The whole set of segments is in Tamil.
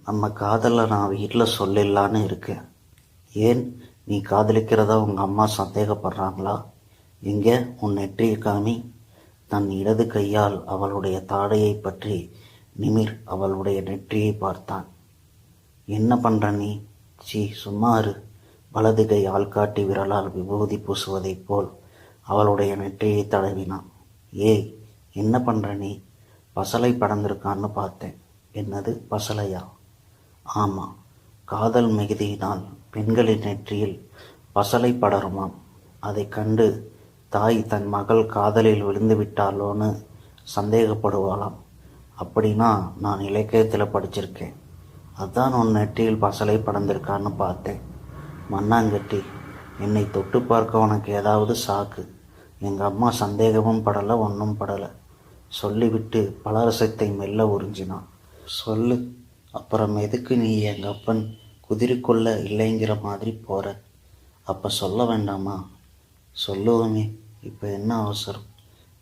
நம்ம காதலை நான் வீட்டில் சொல்லிடலான்னு இருக்கேன். ஏன், நீ காதலிக்கிறதா உங்கள் அம்மா சந்தேகப்படுறாங்களா? எங்கே உன் நெற்றியை காமி. தன் இடது கையால் அவளுடைய தாடையை பற்றி நிமிர் அவளுடைய நெற்றியை பார்த்தான். என்ன பண்ற நீ? சீ, சும்மா இரு. வலது கை ஆள்காட்டி விரலால் விபூதி பூசுவதைப் போல் அவளுடைய நெற்றியை தடவினான். ஏய், என்ன பண்ற நீ? பசலை படர்ந்திருக்கான்னு பார்த்தேன். என்னது பசலையா? ஆமாம், காதல் மிகுதியினால் பெண்களின் நெற்றியில் பசலை படருமாம். அதைக் கண்டு தாய் தன் மகள் காதலில் விழுந்து விட்டாளோன்னு சந்தேகப்படுவாளாம். அப்படின்னா நான் இலக்கியத்தில் படிச்சிருக்கேன். அதான் உன் நெற்றியில் பசலை படர்ந்திருக்கான்னு பார்த்தேன். மண்ணாங்கட்டி, என்னை தொட்டு பார்க்க உனக்கு ஏதாவது சாக்கு? எங்கள் அம்மா சந்தேகமும் படலை, ஒன்றும் படலை சொல்லிவிட்டு பலரசத்தை மெல்ல உறிஞ்சினான். சொல்லு, அப்புறம் எதுக்கு நீ எங்கள் அப்பன் குதிரைக்குள்ள இல்லைங்கிற மாதிரி போகிற? அப்போ சொல்ல வேண்டாமா? சொல்லுவோமே, இப்போ என்ன அவசரம்?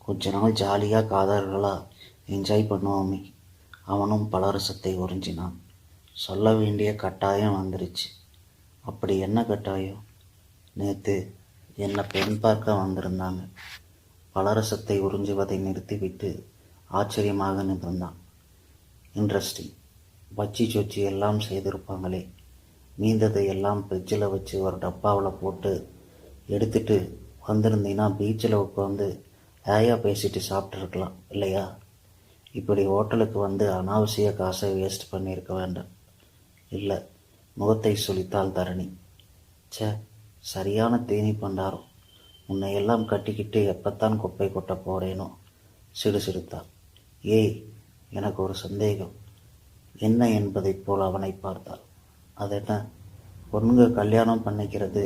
கொஞ்ச நாள் ஜாலியாக காதல்களாக என்ஜாய் பண்ணுவோமே. அவனும் பலரசத்தை உறிஞ்சினான். சொல்ல வேண்டிய கட்டாயம் வந்துருச்சு. அப்படி என்ன கட்டாயம்? நேற்று என்னை பெண் பார்க்க வந்திருந்தாங்க. பலரசத்தை உறிஞ்சுவதை நிறுத்திவிட்டு ஆச்சரியமாக நின்றான். இன்ட்ரெஸ்டிங். வச்சி சொச்சி எல்லாம் செய்திருப்பாங்களே. மீந்ததை எல்லாம் ஃப்ரிட்ஜில் வச்சு ஒரு டப்பாவில் போட்டு எடுத்துட்டு வந்திருந்தீங்கன்னா பீச்சில் உட்காந்து ஏயா பேசிட்டு சாப்பிட்ருக்கலாம் இல்லையா? இப்படி ஹோட்டலுக்கு வந்து அனாவசிய காசை வேஸ்ட் பண்ணியிருக்க வேண்டாம். இல்லை, முகத்தை சுளித்தாள் தரணி. சே, சரியான தேனி பண்டாரம். உன்னை எல்லாம் கட்டிக்கிட்டு எப்பத்தான் குப்பை கொட்ட போகிறேனோ சிடுசிடுத்தாள். ஏய், எனக்கு ஒரு சந்தேகம். என்ன என்பதைப் போல் அவனை பார்த்தாள். அதென்ன? பொண்ணுங்க கல்யாணம் பண்ணிக்கிறது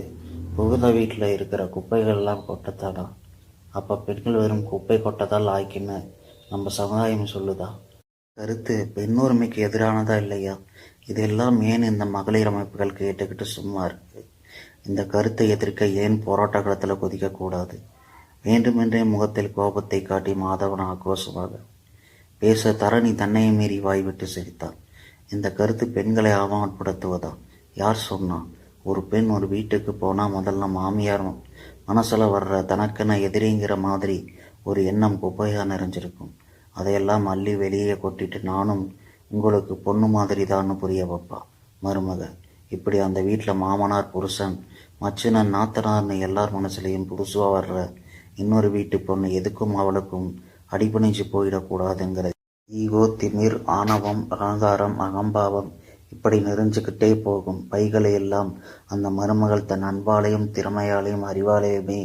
புகுந்த வீட்டில் இருக்கிற குப்பைகள்லாம் கொட்டத்தானா? அப்போ பெண்கள் வெறும் குப்பை கொட்டதால் ஆய்க்குன்னு நம்ம சமுதாயம் சொல்லுதா? கருத்து பெண்ணுரிமைக்கு எதிரானதா இல்லையா? இதெல்லாம் ஏன் இந்த மகளிர் அமைப்புகள் கேட்டுக்கிட்டு சும்மா இருக்கு? இந்த கருத்தை எதிர்க்க ஏன் போராட்ட களத்தில் குதிக்கக்கூடாது? வேண்டுமென்றே முகத்தில் கோபத்தை காட்டி மாதவன் ஆக்ரோஷமாக பேச தரணி தன்னையை மீறி வாய்விட்டு சிரித்தாள். இந்த கருத்து பெண்களை அவமானப்படுத்துவதா? யார் சொன்னா? ஒரு பெண் ஒரு வீட்டுக்கு போனால் முதல்ல மாமியார் மனசில் வர்ற தனக்கென எதிரிங்கிற மாதிரி ஒரு எண்ணம் குப்பையாக நிறைஞ்சிருக்கும். அதையெல்லாம் அள்ளி வெளியே கொட்டிட்டு நானும் உங்களுக்கு பொண்ணு மாதிரி தான்னு புரிய வைப்பா மருமக. இப்படி அந்த வீட்டில் மாமனார், புருஷன், மச்சினன், நாத்தனார்னு எல்லார் மனசுலையும் புதுசாக வர்ற இன்னொரு வீட்டு பொண்ணு எதுக்கும் அவளுக்கும் அடிபணிஞ்சு போயிடக்கூடாதுங்கிற ஈகோ, திமிர், ஆணவம், அகங்காரம், அகம்பாவம் இப்படி நெறிஞ்சுக்கிட்டே போகும் பைகளை எல்லாம் அந்த மருமகள் தன் அன்பாலையும் திறமையாலையும் அறிவாலையுமே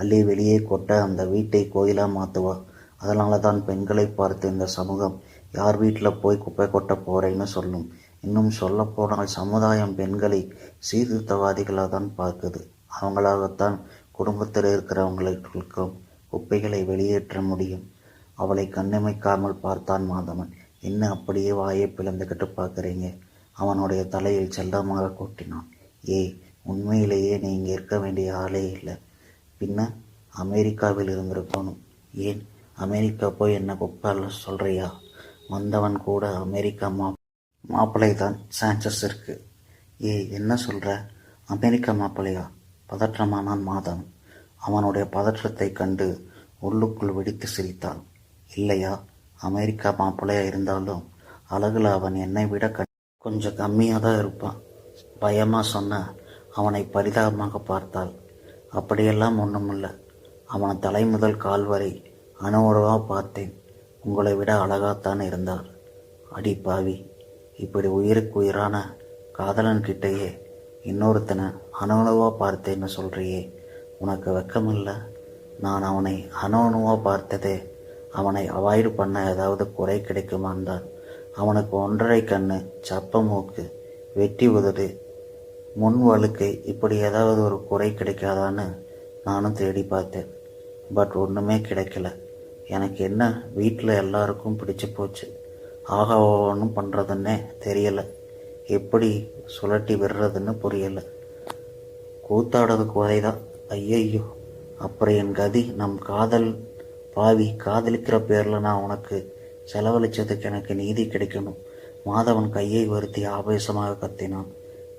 அள்ளி வெளியே கொட்ட அந்த வீட்டை கோயிலாக மாற்றுவா. அதனால தான் பெண்களை பார்த்து இந்த சமூகம் யார் வீட்டில் போய் குப்பை கொட்ட போகிறேன்னு சொல்லும். இன்னும் சொல்லப்போனால் சமுதாயம் பெண்களை சீர்திருத்தவாதிகளாக தான் பார்க்குது. அவங்களாகத்தான் குடும்பத்தில் இருக்கிறவங்களுக்கும் குப்பைகளை வெளியேற்ற முடியும். அவளை கண்ணிமைக்காமல் பார்த்தான் மாதவன். என்ன அப்படியே வாயை பிளந்துக்கிட்டு பார்க்குறீங்க? அவனுடைய தலையில் செல்லமாக கொட்டினான். ஏய், உண்மையிலேயே நீ இங்கே இருக்க வேண்டிய ஆளே இல்லை. பின்ன அமெரிக்காவில் இருந்திருக்கணும். ஏன், அமெரிக்கா போய் என்ன குப்பால சொல்கிறியா? வந்தவன் கூட அமெரிக்கா மாப்பிள்ளை தான் சான்சஸ் இருக்கு. ஏய், என்ன சொல்கிற? அமெரிக்கா மாப்பிள்ளையா? பதற்றமானான் மாதவன். அவனுடைய பதற்றத்தை கண்டு உள்ளுக்குள் வெடித்து சிரித்தான். இல்லையா, அமெரிக்கா மாப்பிள்ளையா இருந்தாலும் அழகுல அவன் என்னை விட கொஞ்சம் கம்மியாக தான் இருப்பான். பயமாக சொன்ன அவனை பரிதாபமாக பார்த்தாள். அப்படியெல்லாம் ஒன்றுமில்லை. அவனை தலை முதல் கால் வரை அணுவுறவாக பார்த்தேன். உங்களை விட அழகாத்தான் இருந்தார். அடி பாவி, இப்படி உயிருக்கு உயிரான காதலன்கிட்டேயே இன்னொருத்தனை அணுவாக பார்த்தேன்னு சொல்கிறியே, உனக்கு வெக்கமில்லை? நான் அவனை அணுவாக பார்த்ததே அவனை அவாய்டு பண்ண ஏதாவது குறை கிடைக்குமான் தான். அவனுக்கு 1.5 கண்ணு, சப்ப மூக்கு, வெட்டி உதடு, முன் வழுக்கை, இப்படி ஏதாவது ஒரு குறை கிடைக்காதான்னு நானும் தேடி பார்த்தேன். பட் ஒன்றுமே கிடைக்கல. எனக்கு என்ன, வீட்டில் எல்லாருக்கும் பிடிச்சி போச்சு. ஆக ஒன்றும் பண்ணுறதுன்னே தெரியலை. எப்படி சுழட்டி விடுறதுன்னு புரியலை. கூத்தாடுறது குறைதான். ஐயையோ, அப்புறம் என் கதி. நம் காதல் பாவி, காதலிக்கிற பேரில் நான் உனக்கு செலவழித்ததுக்கு எனக்கு நீதி கிடைக்கணும். மாதவன் கையை வருத்தி ஆவேசமாக கத்தினான்.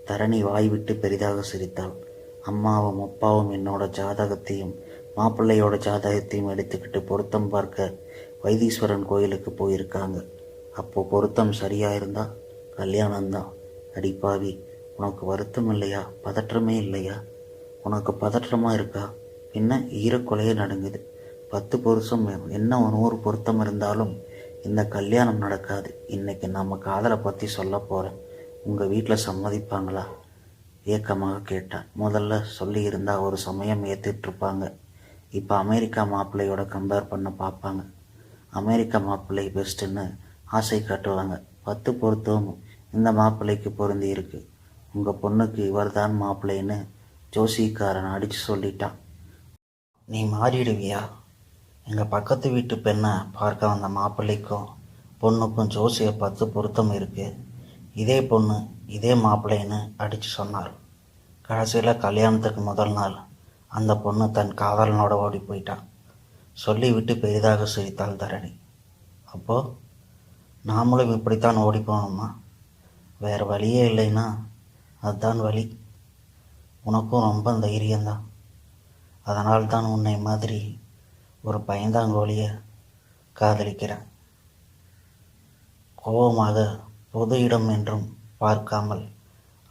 தரணி வாய்விட்டு பெரிதாக சிரித்தாள். அம்மாவும் அப்பாவும் என்னோட ஜாதகத்தையும் மாப்பிள்ளையோட ஜாதகத்தையும் எடுத்துக்கிட்டு பொருத்தம் பார்க்க வைத்தீஸ்வரன் கோயிலுக்கு போயிருக்காங்க. அப்போ பொருத்தம் சரியா இருந்தா கல்யாணம்தான். அடிப்பாவி, உனக்கு வருத்தம் இல்லையா? பதற்றமே இல்லையா? உனக்கு பதற்றமா இருக்கா? என்ன ஈரக்கொலையே நடுங்குது. 10 பொருத்தம் என்ன 100 பொருத்தம் இருந்தாலும் இந்த கல்யாணம் நடக்காது. இன்னைக்கு நம்ம காதலை பற்றி சொல்ல போகிறேன். உங்கள் வீட்டில் சம்மதிப்பாங்களா? ஏக்கமாக கேட்டான். முதல்ல சொல்லியிருந்தா ஒரு சமயம் ஏற்றுட்ருப்பாங்க. இப்போ அமெரிக்கா மாப்பிள்ளையோட கம்பேர் பண்ண பார்ப்பாங்க. அமெரிக்கா மாப்பிள்ளை பெஸ்ட்டுன்னு ஆசை காட்டுவாங்க. 10 பொருத்தமும் இந்த மாப்பிள்ளைக்கு பொருந்தி இருக்கு. உங்கள் பொண்ணுக்கு இவர்தான் மாப்பிள்ளைன்னு ஜோசிக்காரன் அடித்து சொல்லிட்டான். நீ மாறிடுவியா? எங்கள் பக்கத்து வீட்டு பெண்ணை பார்க்க வந்த மாப்பிள்ளைக்கும் பொண்ணுக்கும் ஜோசிய 10 பொருத்தம் இருக்குது. இதே பொண்ணு இதே மாப்பிள்ளைன்னு அடித்து சொன்னார். கடைசியில் கல்யாணத்துக்கு முதல் நாள் அந்த பொண்ணு தன் காதலனோட ஓடி போயிட்டான். சொல்லிவிட்டு பெரிதாக சிரித்தாள் தரணி. அப்போது நாமளும் இப்படித்தான் ஓடி போகணுமா? வேறு வழியே இல்லைன்னா அதுதான் வழி. உனக்கும் ரொம்ப தைரியம்தான். அதனால்தான் உன்னை மாதிரி ஒரு பயந்தாங்கோழியை காதலிக்கிறேன். கோபமாக பொது இடம் என்றும் பார்க்காமல்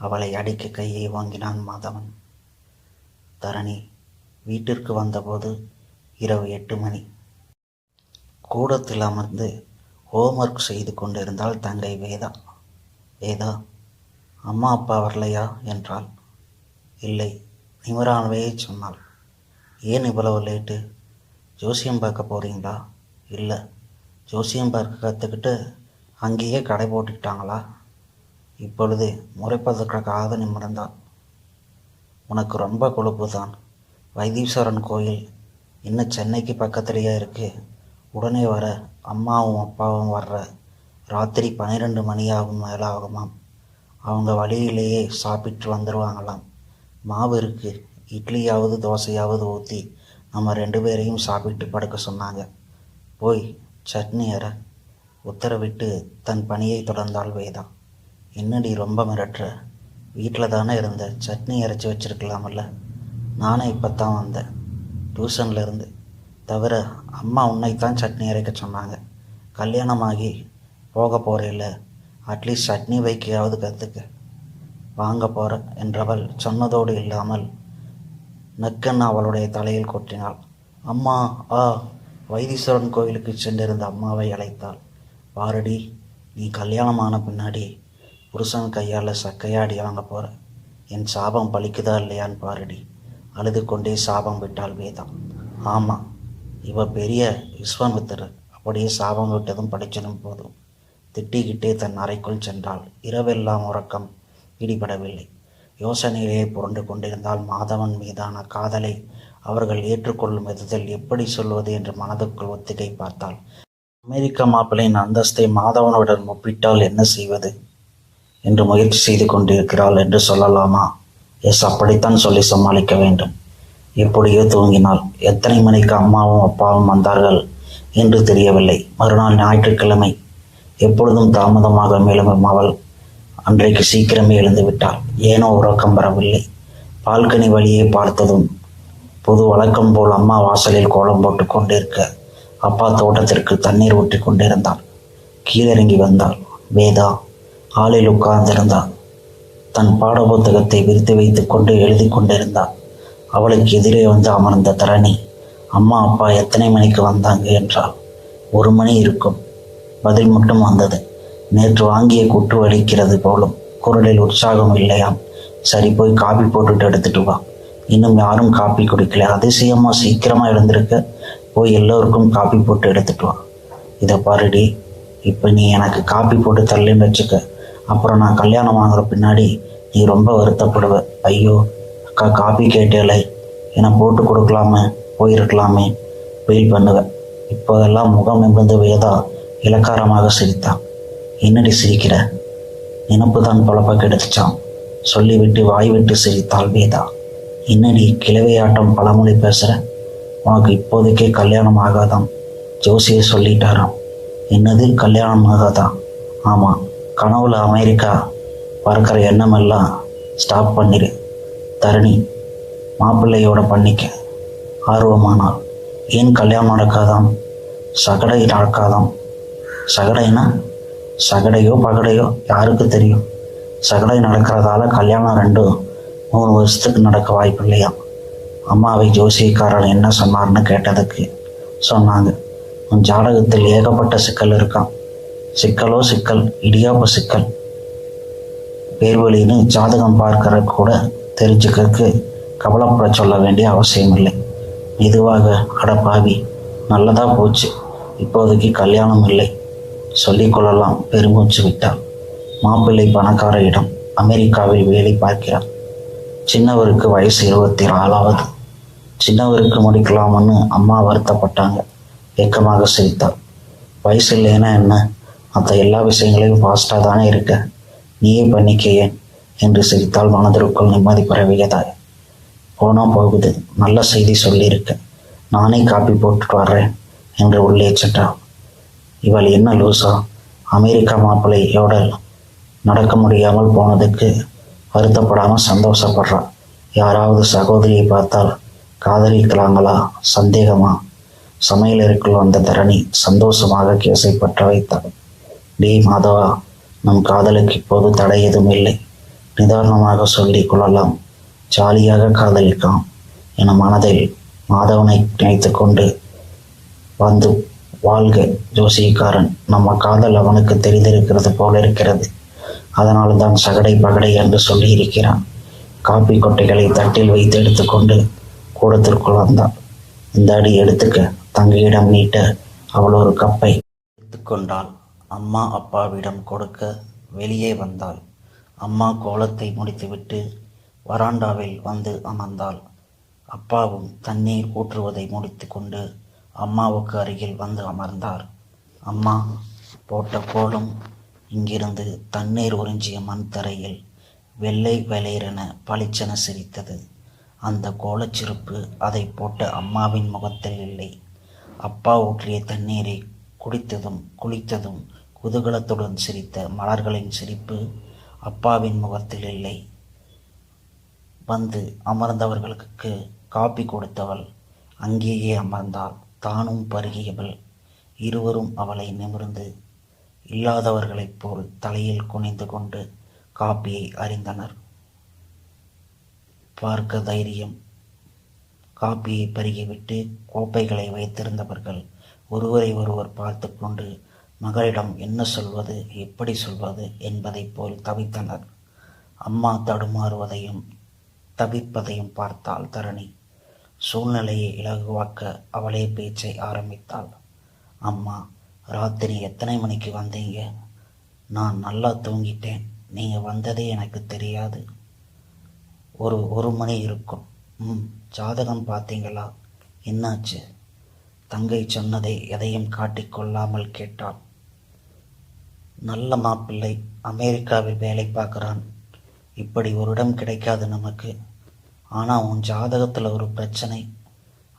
அவளை அடிக்க கையை வாங்கினான் மாதவன். தரணி வீட்டிற்கு வந்தபோது இரவு 8 மணி. கூடத்தில் அமர்ந்து ஹோம்ஒர்க் செய்து கொண்டிருந்தாள் தங்கை வேதா. வேதா, அம்மா அப்பா வரலையா என்றாள். இல்லை, நிமிரானவே சொன்னாள். ஏன் இவ்வளவு லேட்டு? ஜோசியம் பார்க்க போகிறீங்களா? இல்லை, ஜோசியம் பார்க்க கற்றுக்கிட்டு அங்கேயே கடை போட்டுக்கிட்டாங்களா? இப்பொழுது முறைப்பதற்காக நிமிர்ந்தாள். உனக்கு ரொம்ப கொழுப்பு தான். வைத்தீஸ்வரன் கோயில் இன்னும் சென்னைக்கு பக்கத்துலேயே இருக்குது. உடனே வர அம்மாவும் அப்பாவும் வர்ற ராத்திரி 12 மணி மேலே ஆகுமாம். அவங்க வழியிலேயே சாப்பிட்டு வந்துடுவாங்களாம். மாவு இருக்குது, இட்லியாவது தோசையாவது ஊற்றி நம்ம 2 பேரையும் சாப்பிட்டு படுக்க சொன்னாங்க. போய் சட்னி அற உத்தரவிட்டு தன் பணியை தொடர்ந்தாள் வேதா. என்னடி ரொம்ப மிரட்டுற? வீட்டில் தானே இருந்த, சட்னி அரைச்சி வச்சிருக்கலாமல்ல. நானே இப்போ தான் வந்தேன் டியூஷன்லேருந்து. தவிர அம்மா உன்னைத்தான் சட்னி அரைக்க சொன்னாங்க. கல்யாணமாகி போக போகிறேல்ல, அட்லீஸ்ட் சட்னி வைக்கையாவது கற்றுக்க. வாங்க போகிற என்றவள் சொன்னதோடு இல்லாமல் நக்கன் அவளுடைய தலையில் கொட்டினாள். அம்மா ஆ! வைத்தீஸ்வரன் கோயிலுக்கு சென்றிருந்த அம்மாவை அழைத்தாள். பாரடி, நீ கல்யாணமான பின்னாடி புருஷன் கையால் சக்கையாடி வாங்க போகிற. என் சாபம் பலிக்குதா இல்லையான்னு பாரடி. அழுது கொண்டே சாபம் விட்டாள் வேதா. ஆமாம், இவ பெரிய விஸ்வாமித்திரர். அப்படியே சாபம் விட்டதும் படிச்சதும் போதும். திட்டிக்கிட்டே தன் அறைக்குள் சென்றாள். இரவெல்லாம் உறக்கம் ஈடுபடவில்லை. யோசனையிலே புரண்டு கொண்டிருந்தால் மாதவன் மீதான காதலை அவர்கள் ஏற்றுக்கொள்ளும் விதத்தில் எப்படி சொல்வது என்று மனதுக்குள் ஒத்திகை பார்த்தாள். அமெரிக்க மாப்பிள்ளையின் அந்தஸ்தை மாதவனுடன் ஒப்பிட்டால் என்ன செய்வது என்று முயற்சி செய்து கொண்டிருக்கிறாள் என்று சொல்லலாமா? எஸ், அப்படித்தான் சொல்லி சமாளிக்க வேண்டும். எப்படியோ தூங்கினாள். எத்தனை மணிக்கு அம்மாவும் அப்பாவும் வந்தார்கள் என்று தெரியவில்லை. மறுநாள் ஞாயிற்றுக்கிழமை. எப்பொழுதும் தாமதமாக எழும்பும் அவள் அன்றைக்கு சீக்கிரமே எழுந்து விட்டாள். ஏனோ உறக்கம் வரவில்லை. பால்கனி வழியே பார்த்ததும் பொது வழக்கம் போல் அம்மா வாசலில் கோலம் போட்டு கொண்டிருக்க, அப்பா தோட்டத்திற்கு தண்ணீர் ஊற்றி கொண்டிருந்தாள். கீழிறங்கி வந்தாள். வேதா ஹாலில் உட்கார்ந்திருந்தாள். தன் பாட புத்தகத்தை விரித்து வைத்து கொண்டு எழுதி கொண்டிருந்தாள். அவளுக்கு எதிரே வந்து அமர்ந்த தரணி, அம்மா அப்பா எத்தனை மணிக்கு வந்தாங்க என்றாள். 1 மணி இருக்கும். பதில் மட்டும் வந்தது. நேற்று வாங்கிய குட்டு வலிக்கிறது போலும். குரலில் உற்சாகம் இல்லையாம். சரி, போய் காபி போட்டுட்டு எடுத்துட்டு வா. இன்னும் யாரும் காப்பி குடிக்கல. அதிசயமா சீக்கிரமா எழுந்திருக்க. போய் எல்லோருக்கும் காப்பி போட்டு எடுத்துட்டு வா. இதை பாருடி, இப்போ நீ எனக்கு காப்பி போட்டு தரலன்னு வச்சுக்க, அப்புறம் நான் கல்யாணம் வாங்குற பின்னாடி நீ ரொம்ப வருத்தப்படுவ. ஐயோ அக்கா, காப்பி கேட்டேலை, என போட்டு கொடுக்கலாமே, போயிருக்கலாமே ஃபீல் பண்ணுவேன். இப்போதெல்லாம் முகம் நிமிர்ந்து வேதா இலக்காரமாக சிரித்தான். என்னடி சிரிக்கிற? நினப்பு தான் பொழப்ப கெடுத்துச்சான். சொல்லிவிட்டு வாய்விட்டு சிரித்தாள் வேதா. என்னடி கிழவையாட்டம் பழமொழி பேசுகிற? உனக்கு இப்போதைக்கே கல்யாணம் ஆகாதாம். ஜோசியை சொல்லிட்டாராம். என்னது, கல்யாணம் ஆகாதான்? ஆமாம், கனவுல அமெரிக்கா பறக்கிற எண்ணமெல்லாம் ஸ்டாப் பண்ணிடு. தரணி மாப்பிள்ளையோட பண்ணிக்க ஆர்வமானாள். ஏன் கல்யாணம் நடக்காதாம்? சகடை நடக்காதாம். சகடைனா சகடையோ பகடையோ யாருக்கு தெரியும்? சகடை நடக்கிறதால கல்யாணம் 2-3 வருஷத்துக்கு நடக்க வாய்ப்பு இல்லையா? அம்மாவை ஜோசியக்காரன் என்ன சொன்னார்னு கேட்டதுக்கு சொன்னாங்க, உன் ஜாதகத்தில் ஏகப்பட்ட சிக்கல் இருக்கான். சிக்கலோ சிக்கல், இடியாப்ப சிக்கல். பேர்வழின்னு ஜாதகம் பார்க்கற கூட தெரிஞ்சுக்கிறதுக்கு கவலைப்பட சொல்ல வேண்டிய அவசியம் இல்லை. மெதுவாக, அடப்பாவி, நல்லதா போச்சு, இப்போதைக்கு கல்யாணம் இல்லை சொல்லிக்கொள்ளலாம் பெருமூச்சு விட்டார். மாப்பிள்ளை பணக்காரரிடம் அமெரிக்காவில் வேலை பார்க்கிறார். சின்னவருக்கு வயசு 24. சின்னவருக்கு முடிக்கலாம்னு அம்மா வருத்தப்பட்டாங்க. ஏக்கமாக சிரித்தார். வயசு இல்லைன்னா என்ன, மற்ற எல்லா விஷயங்களையும் ஃபாஸ்டாக தானே இருக்க, நீயே பண்ணிக்க ஏன் என்று சிரித்தால் மனதிற்குள் நிம்மதி பரவியதாய். போனா போகுது, நல்ல செய்தி சொல்லியிருக்க, நானே காப்பி போட்டுட்டு வர்றேன் என்று உள்ளே சென்றாள். இவள் என்ன லூசா, அமெரிக்கா மாப்பிள்ளையோட நடக்க முடியாமல் போனதுக்கு வருத்தப்படாமல் சந்தோஷப்படுறாள். யாராவது சகோதரியை பார்த்தால் காதலிக்கலாங்களா சந்தேகமா? சமையலறைக்குள் வந்த தரணி சந்தோஷமாக கேஸை பற்ற வைத்தாள். டே மாதவா, நம் காதலுக்கு இப்போது தடை எதுவும் இல்லை, நிதானமாக சொல்லிக் கொள்ளலாம், ஜாலியாக காதலிக்கலாம் என மனதில் மாதவனை நினைத்து கொண்டு வந்து வாழ்க ஜோசியக்காரன். நம்ம காதல் அவனுக்கு தெரிந்திருக்கிறது போல இருக்கிறது, அதனால் தான் சகடை பகடை என்று சொல்லி இருக்கிறான். காப்பி கொட்டைகளை தட்டில் வைத்து எடுத்துக்கொண்டு கூடத்திற்குள் வந்தாள். இந்த அடி எடுத்துக்க, தங்கையிடம் நீட்ட அவள் ஒரு கப்பை எடுத்துக்கொண்டாள். அம்மா அப்பாவிடம் கொடுக்க வெளியே வந்தாள். அம்மா கோலத்தை முடித்துவிட்டு வராண்டாவில் வந்து அமர்ந்தாள். அப்பாவும் தண்ணீர் ஊற்றுவதை முடித்து கொண்டு அம்மாவுக்கு அருகில் வந்து அமர்ந்தார். அம்மா போட்ட கோலம் இங்கிருந்து தண்ணீர் உறிஞ்சிய மண் தரையில் வெள்ளை வெளிரென பளிச்சென சிரித்தது. அந்த கோலச்சிரிப்பு அதை போட்ட அம்மாவின் முகத்தில் இல்லை. அப்பா ஊற்றிய தண்ணீரை குளித்ததும் குதூகலத்துடன் சிரித்த மலர்களின் சிரிப்பு அப்பாவின் முகத்தில் இல்லை. வந்து அமர்ந்தவர்களுக்கு காப்பி கொடுத்தவள் அங்கேயே அமர்ந்தாள். தானும் பருகியவள். இருவரும் அவளை நிமிர்ந்து இல்லாதவர்களைப் போல் தலையில் குனிந்து கொண்டு காப்பியை அறிந்தனர். பார்க்க தைரியம். காப்பியை பருகிவிட்டு கோப்பைகளை வைத்திருந்தவர்கள் ஒருவரை ஒருவர் பார்த்து கொண்டு மகளிடம் என்ன சொல்வது, எப்படி சொல்வது என்பதைப் போல் தவித்தனர். அம்மா தடுமாறுவதையும் தவிப்பதையும் பார்த்தாள் தரணி. சூழ்நிலையை இலகுவாக்க அவளே பேச்சை ஆரம்பித்தாள். அம்மா, ராத்திரி எத்தனை மணிக்கு வந்தீங்க? நான் நல்லா தூங்கிட்டேன், நீங்கள் வந்ததே எனக்கு தெரியாது. ஒரு மணி இருக்கும். ஜாதகம் பார்த்தீங்களா? என்னாச்சு? தங்கை சொன்னதை எதையும் காட்டிக்கொள்ளாமல் கேட்டாள். நல்ல மாப்பிள்ளை, அமெரிக்காவில் வேலை பார்க்குறான். இப்படி ஒரு இடம் கிடைக்காது நமக்கு. ஆனால் உன் ஜாதகத்தில் ஒரு பிரச்சனை.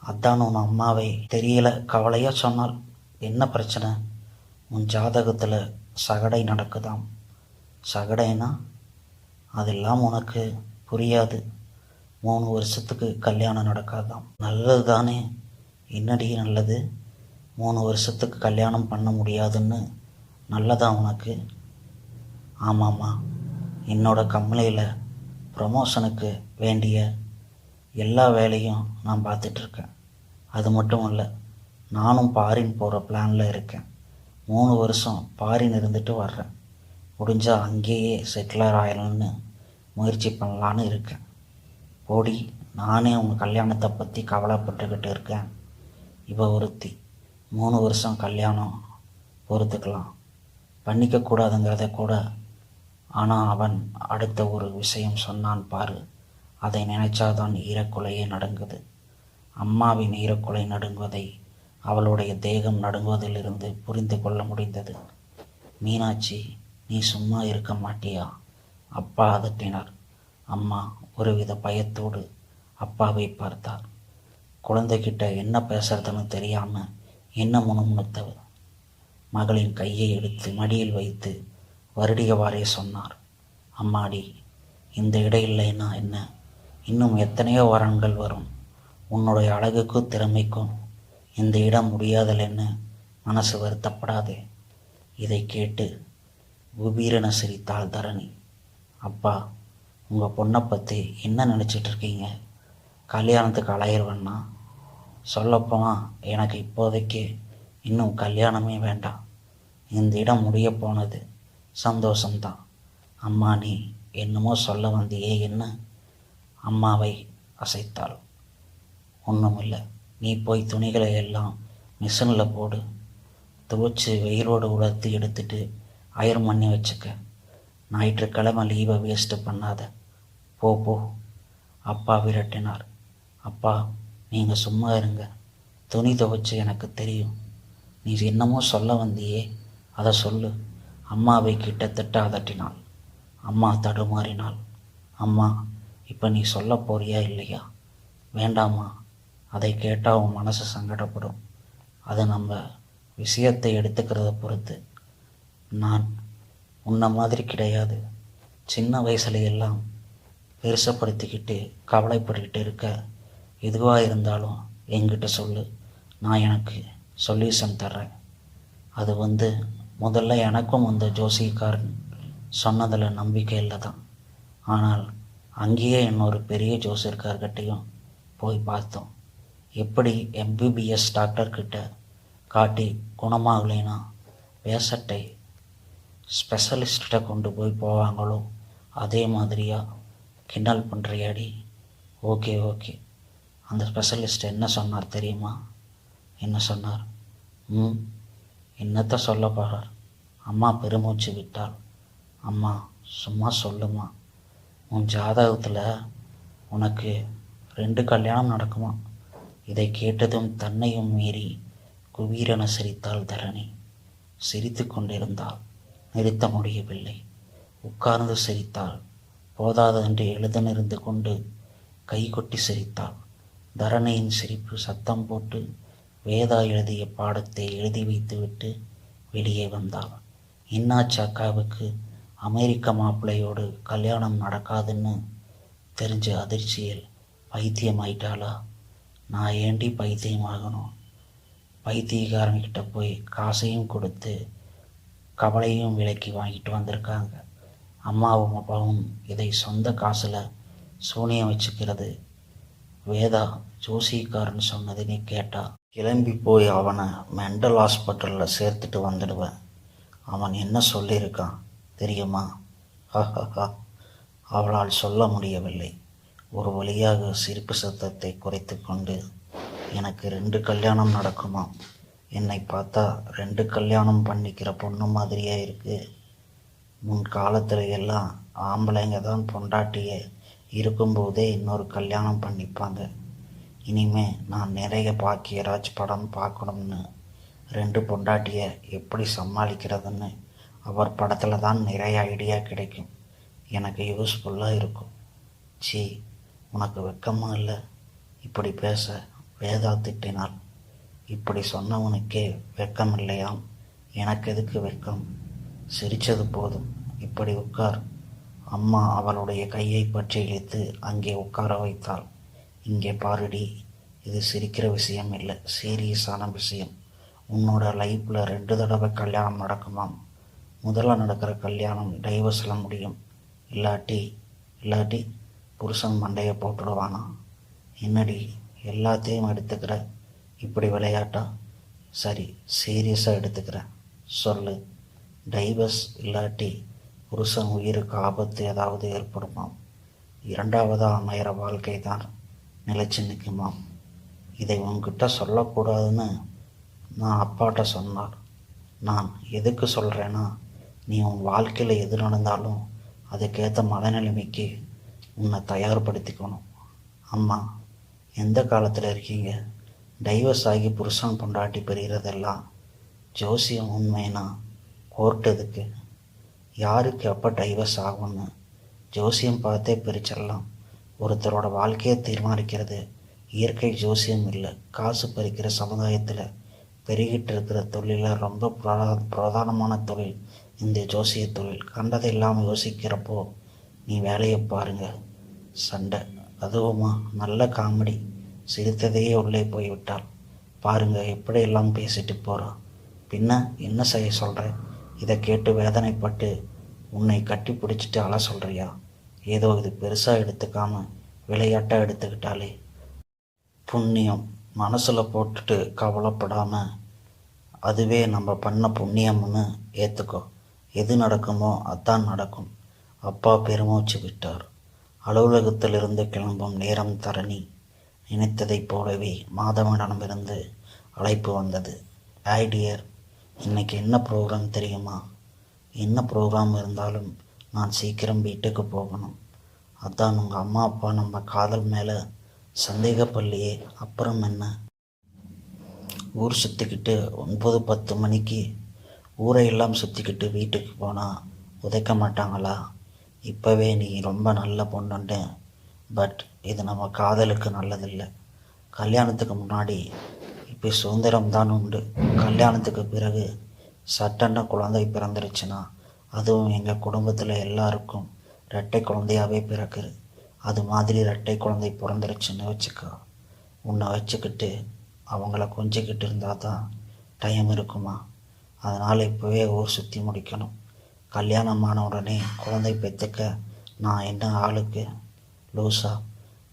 அதான் உன் அம்மாவை தெரியல கவலையாக சொன்னாள். என்ன பிரச்சனை? உன் ஜாதகத்தில் சகடை நடக்குதாம். சகடைனா அதெல்லாம் உனக்கு புரியாது. 3 வருஷத்துக்கு கல்யாணம் நடக்காதாம். நல்லது தானே? என்னடி நல்லது? 3 வருஷத்துக்கு கல்யாணம் பண்ண முடியாதுன்னு நல்லதா உனக்கு? ஆமாம்மா, என்னோட கம்பெனியில் ப்ரமோஷனுக்கு வேண்டிய எல்லா வேலையும் நான் பார்த்துட்ருக்கேன். அது மட்டும் இல்லை, நானும் ஃபாரின் போகிற பிளானில் இருக்கேன். 3 வருஷம் ஃபாரின் இருந்துட்டு வர்றேன். முடிஞ்சால் அங்கேயே செட்டிலர் ஆயிடணும்னு முயற்சி பண்ணலான்னு இருக்கேன். போடி, நானே உங்கள் கல்யாணத்தை பற்றி கவலைப்பட்டுக்கிட்டு இருக்கேன். இவ ஒருத்தி 3 வருஷம் கல்யாணம் பொறுத்துக்கலாம், பண்ணிக்கக்கூடாதுங்கிறத கூட. ஆனால் அவன் அடுத்த ஒரு விஷயம் சொன்னான் பாரு, அதை நினைச்சாதான் ஈரக்குலையே நடுங்குது. அம்மாவின் ஈரக்குலை நடுங்குவதை அவளுடைய தேகம் நடுங்குவதிலிருந்து புரிந்து கொள்ள முடிந்தது. மீனாட்சி, நீ சும்மா இருக்க மாட்டியா? அப்பா அதட்டினார். அம்மா ஒருவித பயத்தோடு அப்பாவை பார்த்தார். குழந்தைகிட்ட என்ன பேசுறதுன்னு தெரியாமல் என்ன முணுமுணுத்தவர். மகளின் கையை எடுத்து மடியில் வைத்து வருடியவாறே சொன்னார். அம்மாடி, இந்த இடம் இல்லைன்னா என்ன, இன்னும் எத்தனையோ வரன்கள் வரும். உன்னுடைய அழகுக்கும் திறமைக்கும் இந்த இடம் முடியாதலன்னு மனசு வருத்தப்படாதே. இதை கேட்டு குபீரென சிரித்தாள் தரணி. அப்பா, உங்கள் பொண்ணை பற்றி என்ன நினச்சிட்டு இருக்கீங்க? கல்யாணத்துக்கு அலையிறவன்னா? சொல்லப்போனால் எனக்கு இப்போதைக்கு இன்னும் கல்யாணமே வேண்டாம். இந்த இடம் முடிய போனது சந்தோஷம்தான். அம்மா, நீ என்னமோ சொல்ல வந்தியே என்ன? அம்மாவை அசைத்தாள். ஒன்றுமில்லை, நீ போய் துணிகளை எல்லாம் மிஷினில் போடு. துவைச்சி வெயிலோடு உலர்த்தி எடுத்துட்டு அயர்ன் பண்ணி வச்சுக்க. ஞாயிற்றுக்கிழமை லீவை வேஸ்ட்டு பண்ணாத. போ போ. அப்பா விரட்டினார். அப்பா, நீங்கள் சும்மா இருங்க. துணி துவைச்சு எனக்கு தெரியும். நீ என்னமோ சொல்ல வந்தியே, அதை சொல்லு. அம்மாவை கிட்டத்தட்ட அதட்டினாள். அம்மா தடுமாறினாள். அம்மா, இப்போ நீ சொல்ல போறியா இல்லையா? வேண்டாமா, அதை கேட்டால் உன் மனசு சங்கடப்படும். அது நம்ம விஷயத்தை எடுத்துக்கிறத பொறுத்து. நான் உன்ன மாதிரி கிடையாது. சின்ன வயசுல எல்லாம் பெருசப்படுத்திக்கிட்டு கவலைப்பட்டுக்கிட்டு இருக்க. எதுவாக இருந்தாலும் என்கிட்ட சொல்லு, நான் எனக்கு சொல்யூஷன் தர்றேன். அது முதல்ல எனக்கும் அந்த ஜோசியக்காரன் சொன்னதில் நம்பிக்கை இல்லை தான். ஆனால் அங்கேயே இன்னொரு பெரிய ஜோசியக்கார்கிட்டையும் போய் பார்த்தோம். எப்படி எம்பிபிஎஸ் டாக்டர்கிட்ட காட்டி குணமாகலைன்னா பேஷண்ட்டை ஸ்பெஷலிஸ்ட்டை கொண்டு போவாங்களோ அதே மாதிரியாக கிண்டல் பண்ணுறியாடி? Okay okay. அந்த ஸ்பெஷலிஸ்ட் என்ன சொன்னார் தெரியுமா? என்ன சொன்னார்? என்னத்தை சொல்ல போகிறார்? அம்மா பெருமூச்சு விட்டாள். அம்மா, சும்மா சொல்லுமா. உன் ஜாதகத்தில் உனக்கு 2 கல்யாணம் நடக்குமா? இதை கேட்டதும் தன்னையும் மீறி குபீரென சிரித்தாள் தரணி. சிரித்து கொண்டிருந்தாள். நிறுத்த முடியவில்லை. உட்கார்ந்து சிரித்தாள். போதாதென்று எழுதனிருந்து கொண்டு கை கொட்டி சிரித்தாள். தரணியின் சிரிப்பு சத்தம் போட்டு வேதா எழுதிய பாடத்தை எழுதி வைத்துவிட்டு வெளியே வந்தாள். இன்னாச்சு அக்காவுக்கு அமெரிக்க மாப்பிள்ளையோடு கல்யாணம் நடக்காதுன்னு தெரிஞ்ச அதிர்ச்சியில் பைத்தியமாயிட்டாளா? நான் ஏண்டி பைத்தியமாகணும்? பைத்தியக்காரன்கிட்ட போய் காசையும் கொடுத்து கவலையும் விலைக்கு வாங்கிட்டு வந்திருக்காங்க. அம்மாவும் அப்பாவும் இதை சொந்த காசில் சூனியம் வச்சுக்கிறது. வேதா ஜோசிக்காரன் சொன்னதுன்னு கேட்டா கிளம்பி போய் அவனை மெண்டல் ஹாஸ்பிட்டலில் சேர்த்துட்டு வந்துடுவேன். அவன் என்ன சொல்லியிருக்கான் தெரியுமா? ஹஹஹா. அவளால் சொல்ல முடியவில்லை. ஒரு வழியாக சிரிப்பு சத்தத்தை குறைத்து கொண்டு, எனக்கு 2 கல்யாணம் நடக்குமா? என்னை பார்த்தா 2 கல்யாணம் பண்ணிக்கிற பொண்ணு மாதிரியே இருக்குது. முன் காலத்தில் எல்லாம் ஆம்பளைங்க தான் பொண்டாட்டியே இருக்கும்போதே இன்னொரு கல்யாணம் பண்ணிப்பாங்க. இனிமே நான் நிறைய பாக்கியராஜ் படம் பார்க்கணும்னு 2 பொண்டாட்டியை எப்படி சமாளிக்கிறதுன்னு அவர் படத்தில் தான் நிறைய ஐடியா கிடைக்கும். எனக்கு யூஸ்ஃபுல்லாக இருக்கும். சீ, உனக்கு வெக்கமாக இல்லை இப்படி பேச? வேதா திட்டினாள். இப்படி சொன்னவனுக்கே வெக்கம் இல்லையாம். எனக்கு எதுக்கு வெக்கம்? சிரித்தது போதும், இப்படி உட்கார். அம்மா அவளுடைய கையை பற்றி இழுத்து அங்கே உட்கார வைத்தாள். இங்கே பாருடி, இது சிரிக்கிற விஷயம் இல்லை, சீரியஸான விஷயம். உன்னோட லைஃப்பில் 2 தடவை கல்யாணம் நடக்குமாம். முதல்ல நடக்கிற கல்யாணம் டைவர்ஸில் முடியும். இல்லாட்டி புருஷன் மண்டையை போட்டுடுவானா? என்னடி எல்லாத்தையும் எடுத்துக்கிற? இப்படி விளையாட்டா? சரி, சீரியஸாக எடுத்துக்கிறேன். சொல்லு. டைவர்ஸ் இல்லாட்டி புருஷன் உயிருக்கு ஆபத்து ஏதாவது ஏற்படுமாம். 2வதாக அமையிற வாழ்க்கை தான் நிலைச்சு நிற்குமாம். இதை உன்கிட்ட சொல்லக்கூடாதுன்னு நான் அப்பாட்ட சொன்னார். நான் எதுக்கு சொல்கிறேன்னா, நீ உன் வாழ்க்கையில் எது நடந்தாலும் அதுக்கேற்ற மனநிலைமைக்கு உன்னை தயார்படுத்திக்கணும். அம்மா, எந்த காலத்தில் இருக்கீங்க? டைவர்ஸ் ஆகி புருஷன் பொண்டாட்டி பிரிகிறதெல்லாம் ஜோசியம் உண்மைனா கோர்ட் எதுக்கு? யாருக்கு எப்போ டைவர்ஸ் ஆகும்னு ஜோசியம் பார்த்தே பிரிச்சிடலாம். ஒருத்தரோட வாழ்க்கையை தீர்மானிக்கிறது இயற்கை ஜோசியம் இல்லை. காசு பறிக்கிற சமுதாயத்தில் பெருகிட்டு இருக்கிற தொழிலில் ரொம்ப பிரதானமான தொழில் இந்த ஜோசிய தொழில் கண்டதெல்லாம் யோசிக்கிறப்போ நீ வேலையை பாருங்க. சண்டை, அதுவுமா நல்ல காமெடி. சிரித்ததையே உள்ளே போய்விட்டாள். பாருங்க எப்படியெல்லாம் பேசிட்டு போகிறா. பின்ன என்ன செய்ய சொல்கிற? இதை கேட்டு வேதனைப்பட்டு உன்னை கட்டி பிடிச்சிட்டு அழ சொல்கிறியா? ஏதோ இது பெருசாக எடுத்துக்காம விளையாட்டாக எடுத்துக்கிட்டாலே. புண்ணியம் மனசில் போட்டுட்டு கவலைப்படாமல் அதுவே நம்ம பண்ண புண்ணியம்னு ஏற்றுக்கோ. எது நடக்குமோ அதான் நடக்கும். அப்பா பெருமூச்சு விட்டார். அலுவலகத்திலிருந்து கிளம்பும் நேரம் தரணி நினைத்ததைப் போலவே மாதவனிடமிருந்து அழைப்பு வந்தது. ஐடியர், இன்னைக்கு என்ன ப்ரோக்ராம் தெரியுமா? என்ன ப்ரோக்ராம் இருந்தாலும் நான் சீக்கிரம் வீட்டுக்கு போகணும். அதான் உங்கள் அம்மா அப்பா நம்ம காதல் மேலே சந்தேகப்படலையே. அப்புறம் என்ன? ஊர் சுற்றிக்கிட்டு 9-10 மணிக்கு ஊரையெல்லாம் சுற்றிக்கிட்டு வீட்டுக்கு போனால் உதைக்க மாட்டாங்களா? இப்போவே நீ ரொம்ப நல்ல பொண்ணுண்டு. பட் இது நம்ம காதலுக்கு நல்லதில்லை. கல்யாணத்துக்கு முன்னாடி இப்போ சுதந்திரம்தான் உண்டு. கல்யாணத்துக்கு பிறகு சட்டன்னு குழந்தை பிறந்துருச்சுன்னா அதுவும் எங்கள் குடும்பத்தில் எல்லாருக்கும் இரட்டை குழந்தையாகவே பிறக்குது. அது மாதிரி இரட்டை குழந்தை பிறந்துருச்சுன்னு வச்சுக்கோ, உன்னை வச்சுக்கிட்டு அவங்கள கொஞ்சிக்கிட்டு இருந்தால் தான் டைம் இருக்குமா? அதனால் இப்போவே ஊர் சுற்றி முடிக்கணும். கல்யாணமான உடனே குழந்தை பெற்றுக்க நான் என்ன ஆளுக்கு? லூஸா?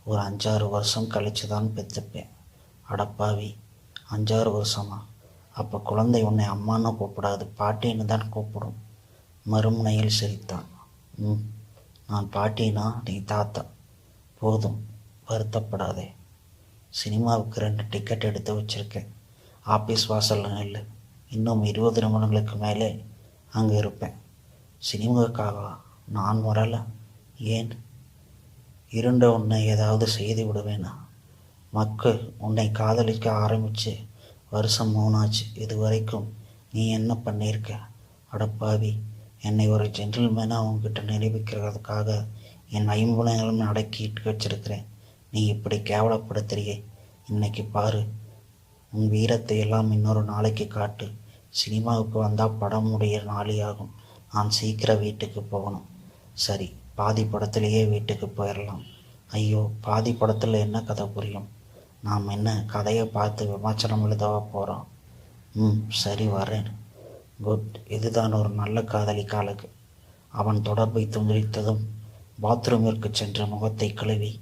ஒரு 5-6 வருஷம் கழித்து தான் பெற்றுப்பேன். அடப்பாவி, 5-6 வருஷமா? அப்போ குழந்தை உன்னை அம்மான்னு கூப்பிடாது, பாட்டின்னு தான் கூப்பிடும். மறுமுனையில் சிரித்தான். நான் பாட்டினா நீ தாத்தா. போதும், வருத்தப்படாதே. சினிமாவுக்கு 2 டிக்கெட் எடுத்து வச்சுருக்கேன். ஆஃபீஸ் வாசலில் நில்லு. இன்னும் 20 நிமிடங்களுக்கு மேலே அங்கே இருப்பேன். சினிமாவுக்காகவா? நான் வரலை. ஏன்? இருண்ட உன்னை ஏதாவது செய்து விடுவேனா? மக்கள் உன்னை காதலிக்க ஆரம்பித்து வருஷம் 3 ஆச்சு. இது வரைக்கும் நீ என்ன பண்ணியிருக்க? அடப்பாவி, என்னை ஒரு ஜென்டில்மேனாக அவங்ககிட்ட நிரூபிக்கிறதுக்காக என் ஐம்புலங்களும் அடக்கிட்டு வச்சிருக்கிறேன். நீ இப்படி கேவலப்படுத்துறியே. இன்னைக்கு பாரு, உன் வீரத்தை எல்லாம் இன்னொரு நாளைக்கு காட்டு. சினிமாவுக்கு வந்தால் படம் முடிய நாளியாகும். நான் சீக்கிரம் வீட்டுக்கு போகணும். சரி, பாதி படத்துலேயே வீட்டுக்கு போயிடலாம். ஐயோ, பாதி படத்தில் என்ன கதை புரியும்? நாம் என்ன கதையை பார்த்து விமர்சனம் எழுதவா போகிறோம்? சரி, வரேன். குட். இதுதான் ஒரு நல்ல காதலிக்காலுக்கு. அவன் தொடர்பை துண்டித்ததும் பாத்ரூமிற்கு சென்ற முகத்தை கழுவி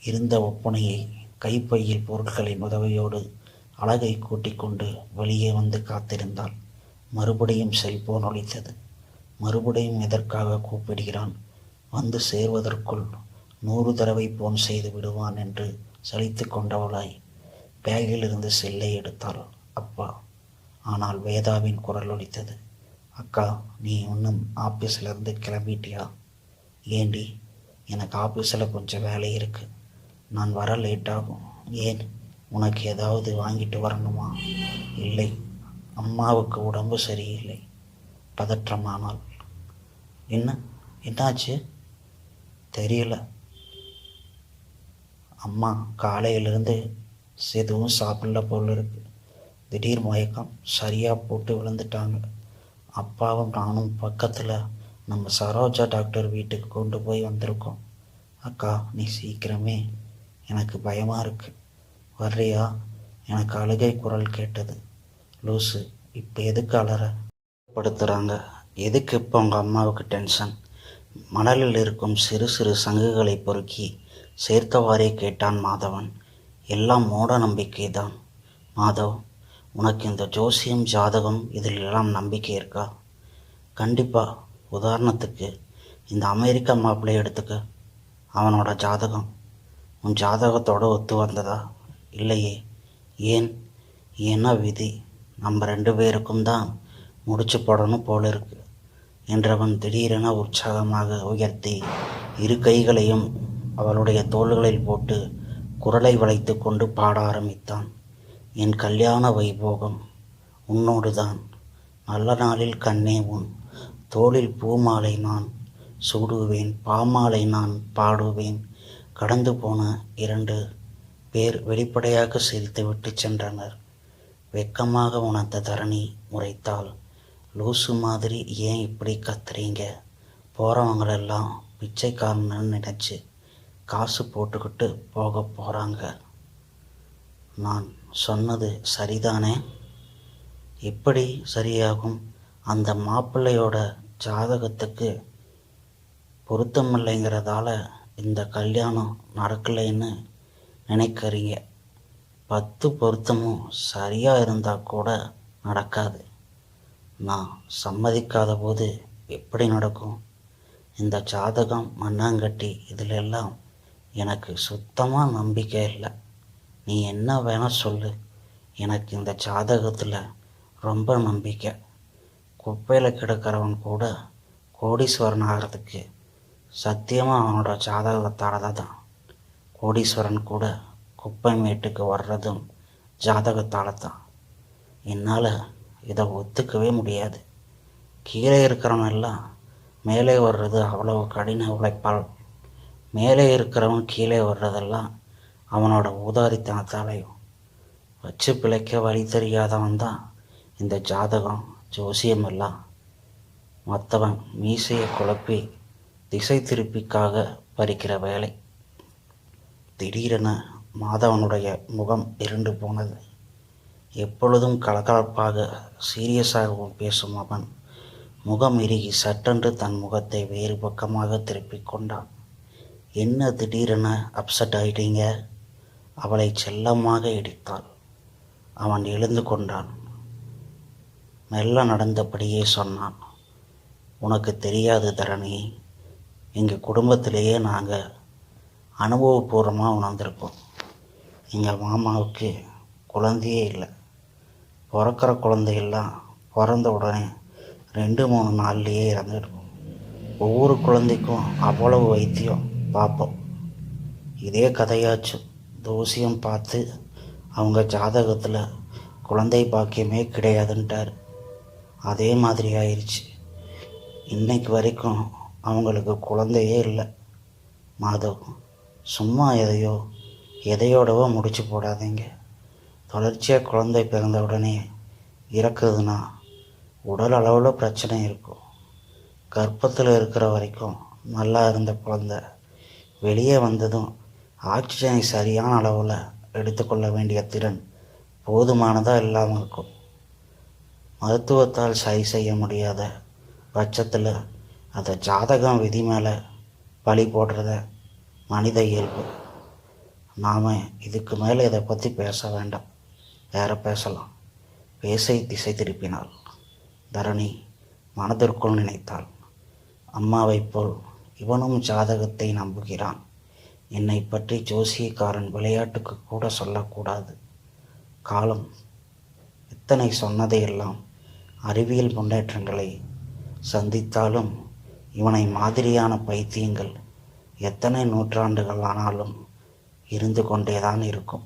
இருந்த ஒப்பனையை கைப்பையில் பொருட்களின் உதவியோடு அழகை கூட்டிக் கொண்டு வெளியே வந்து காத்திருந்தாள். மறுபடியும் செல்போன் ஒலித்தது. மறுபடியும் எதற்காக கூப்பிடுகிறான்? வந்து சேர்வதற்குள் 100 தடவை போன் செய்து விடுவான் என்று சலித்து கொண்டவளாய் பேக்கில் இருந்து செல்லை எடுத்தாள். அப்பா. ஆனால் வேதாவின் குரல் ஒலித்தது. அக்கா, நீ இன்னும் ஆஃபீஸிலேருந்து கிளம்பிட்டியா? ஏண்டி? எனக்கு ஆஃபீஸில் கொஞ்சம் வேலை இருக்குது. நான் வர லேட்டாகும். ஏன்? உனக்கு ஏதாவது வாங்கிட்டு வரணுமா? இல்லை, அம்மாவுக்கு உடம்பு சரியில்லை. பதற்றமானால். என்னாச்சு? தெரியல. அம்மா காலையிலிருந்து எதுவும் சாப்பிடல போல் இருக்கு. திடீர் மயக்கம், சரியாக போட்டு விழுந்துட்டாங்க. அப்பாவும் நானும் பக்கத்தில் நம்ம சரோஜா டாக்டர் வீட்டுக்கு கொண்டு போய் வந்திருக்கோம். அக்கா, நீ சீக்கிரமே. எனக்கு பயமாக இருக்கு. வர்றியா? எனக்கு அழுகை குரல் கேட்டது. லூசு, இப்போ எதுக்கு அலற படுத்துகிறாங்க? எதுக்கு இப்போ உங்கள் அம்மாவுக்கு டென்ஷன்? மணலில் இருக்கும் சிறு சிறு சங்குகளை பொறுக்கி சேர்த்தவாறே கேட்டான் மாதவன். எல்லாம் மூட நம்பிக்கை தான். மாதவ், உனக்கு இந்த ஜோசியம் ஜாதகம் இதில் எல்லாம் நம்பிக்கை இருக்கா? கண்டிப்பாக. உதாரணத்துக்கு இந்த அமெரிக்க மாப்பிள்ளை எடுத்துக்க. அவனோட ஜாதகம் உன் ஜாதகத்தோடு ஒத்து வந்ததா? இல்லையே. ஏன்? ஏன்னா விதி. நம்ம 2 பேருக்கும் தான் முடிச்சு போடணும் போல இருக்கு என்றவன் திடீரென உற்சாகமாக உயர்த்தி 2 கைகளையும் அவளுடைய தோள்களில் போட்டு குரலை வளைத்து கொண்டு பாட ஆரம்பித்தான். என் கல்யாண வைபோகம் உன்னோடு தான். நல்ல நாளில் கண்ணே உன் தோளில் பூமாலை நான் சூடுவேன், பாமாலை நான் பாடுவேன். கடந்து போன 2 பேர் வெளிப்படையாக சிரித்துவிட்டு சென்றனர். வெட்கமாக உணர்ந்த தரணி முறைத்தாள். லூசு மாதிரி ஏன் இப்படி கத்துறீங்க? போகிறவங்களெல்லாம் பிச்சைக்காரன்னு நினச்சி காசு போட்டுக்கிட்டு போக போகிறாங்க. நான் சொன்னது சரிதானே? எப்படி சரியாகும்? அந்த மாப்பிள்ளையோட ஜாதகத்துக்கு பொருத்தமில்லைங்கிறதால இந்த கல்யாணம் நடக்கலைன்னு நினைக்கிறீங்க. 10 பொருத்தமும் சரியாக இருந்தால் கூட நடக்காது. நான் சம்மதிக்காத போது எப்படி நடக்கும்? இந்த ஜாதகம் மண்ணாங்கட்டி இதிலெல்லாம் எனக்கு சுத்தமாக நம்பிக்கை இல்லை. நீ என்ன வேணால் சொல்லு, எனக்கு இந்த ஜாதகத்தில் ரொம்ப நம்பிக்கை. குப்பையில் கிடக்கிறவன் கூட கோடீஸ்வரன் ஆகிறதுக்கு சத்தியமாக அவனோட ஜாதகத்தால் தான். கோடீஸ்வரன் கூட குப்பை மேட்டுக்கு வர்றதும் ஜாதகத்தால் தான். என்னால் இதை ஒத்துக்கவே முடியாது. கீழே இருக்கிறவனெல்லாம் மேலே வர்றது அவ்வளவு கடின உழைப்பால். மேலே இருக்கிறவன் கீழே வர்றதெல்லாம் அவனோட ஊதாரித்தனத்தாலையும். வச்சு பிழைக்க வழி தெரியாதவன் தான் இந்த ஜாதகம் ஜோசியம் எல்லாம். மற்றவன் மீசையை குழப்பி திசை திருப்பிக்காக பறிக்கிற வேலை. திடீரென மாதவனுடைய முகம் இருண்டு போனது. எப்பொழுதும் கலகலப்பாக சீரியஸாகவும் பேசும் அவன் முகம் இறுகி சட்டென்று தன் முகத்தை வேறு பக்கமாக திருப்பிக் கொண்டான். என்ன திடீரென அப்செட் ஆயிட்டீங்க? அவளை செல்லமாக இடித்தாள். அவன் எழுந்து கொண்டான். மெல்ல நடந்தபடியே சொன்னான், உனக்கு தெரியாது தரணி, எங்கள் குடும்பத்திலேயே நாங்கள் அனுபவபூர்வமாக உணர்ந்திருக்கோம். எங்கள் மாமாவுக்கு குழந்தையே இல்லை. பிறக்கிற குழந்தையெல்லாம் பிறந்த உடனே 2-3 நாள்லேயே இறந்துடும். ஒவ்வொரு குழந்தைக்கும் அவ்வளவு வைத்தியம் பார்ப்போம். இதே கதையாச்சும் தோசியம் பார்த்து அவங்க ஜாதகத்தில் குழந்தை பாக்கியமே கிடையாதுன்ட்டார். அதே மாதிரி ஆயிடுச்சு. இன்னைக்கு வரைக்கும் அவங்களுக்கு குழந்தையே இல்லை. மாதவ், சும்மா எதையோடவோ முடிச்சு போடாதீங்க. தொடர்ச்சியாக குழந்தை பிறந்த உடனே இறக்குதுன்னா உடல் அளவில் பிரச்சனை இருக்கும். கர்ப்பத்தில் இருக்கிற வரைக்கும் நல்லா இருந்த குழந்தை வெளியே வந்ததும் ஆக்சிஜனை சரியான அளவில் எடுத்துக்கொள்ள வேண்டிய திறன் போதுமானதாக இல்லாமல் இருக்கும். மருத்துவத்தால் சரி செய்ய முடியாத பட்சத்தில் அதை ஜாதகம் விதி மேலே பழி போடுறத மனித இயல்பு. நாம் இதுக்கு மேலே இதை பற்றி பேச வேண்டாம், வேற பேசலாம். பேசை திசை திருப்பினாள். தரணி மனதிற்குள் நினைத்தாள், அம்மாவைப் போல் இவனும் ஜாதகத்தை நம்புகிறான். என்னை பற்றி ஜோசியக்காரன் விளையாட்டுக்கு கூட சொல்லக்கூடாது. காலம் எத்தனை சொன்னதையெல்லாம் அறிவியல் முன்னேற்றங்களை சந்தித்தாலும் இவனை மாதிரியான பைத்தியங்கள் எத்தனை நூற்றாண்டுகள் ஆனாலும் இருந்து கொண்டேதான் இருக்கும்.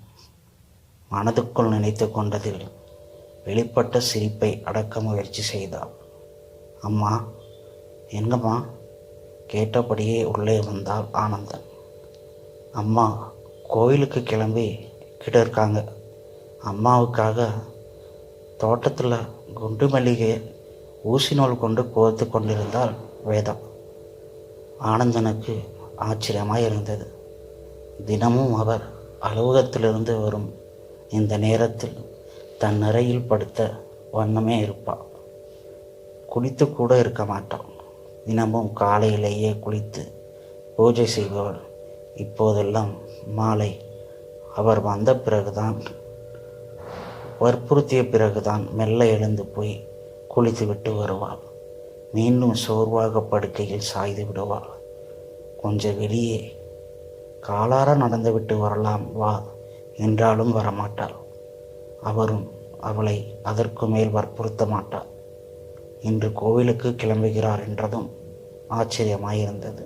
மனதுக்குள் நினைத்து கொண்டதில் வெளிப்பட்ட சிரிப்பை அடக்க முயற்சி செய்தாள். அம்மா, எங்கம்மா? கேட்டபடியே உள்ளே வந்தாள் ஆனந்தன். அம்மா கோயிலுக்கு கிளம்பி கிட்ட இருக்காங்க. அம்மாவுக்காக தோட்டத்தில் குண்டு மல்லிகை ஊசி நூல் கொண்டு கோர்த்து கொண்டிருந்தாள் வேதா. ஆனந்தனுக்கு ஆச்சரியமாக இருந்தது. தினமும் அவர் அலுவலகத்திலிருந்து வரும் இந்த நேரத்தில் தன் அறையில் படுத்த வண்ணமே இருப்பாள். குளித்து கூட இருக்க மாட்டாள். தினமும் காலையிலேயே குளித்து பூஜை செய்பவள் இப்போதெல்லாம் மாலை அவர் வந்த பிறகுதான், வற்புறுத்திய பிறகுதான் மெல்ல எழுந்து போய் குளித்து விட்டு வருவாள். மீண்டும் சோர்வாக படுக்கையில் சாய்ந்து விடுவாள். கொஞ்சம் வெளியே காலார நடந்துவிட்டு வரலாம் வா என்றாலும் வரமாட்டாள். அவரும் அவளை அதற்கு மேல் வற்புறுத்த மாட்டாள். இன்று கோவிலுக்கு கிளம்புகிறார் என்றதும் ஆச்சரியமாயிருந்தது.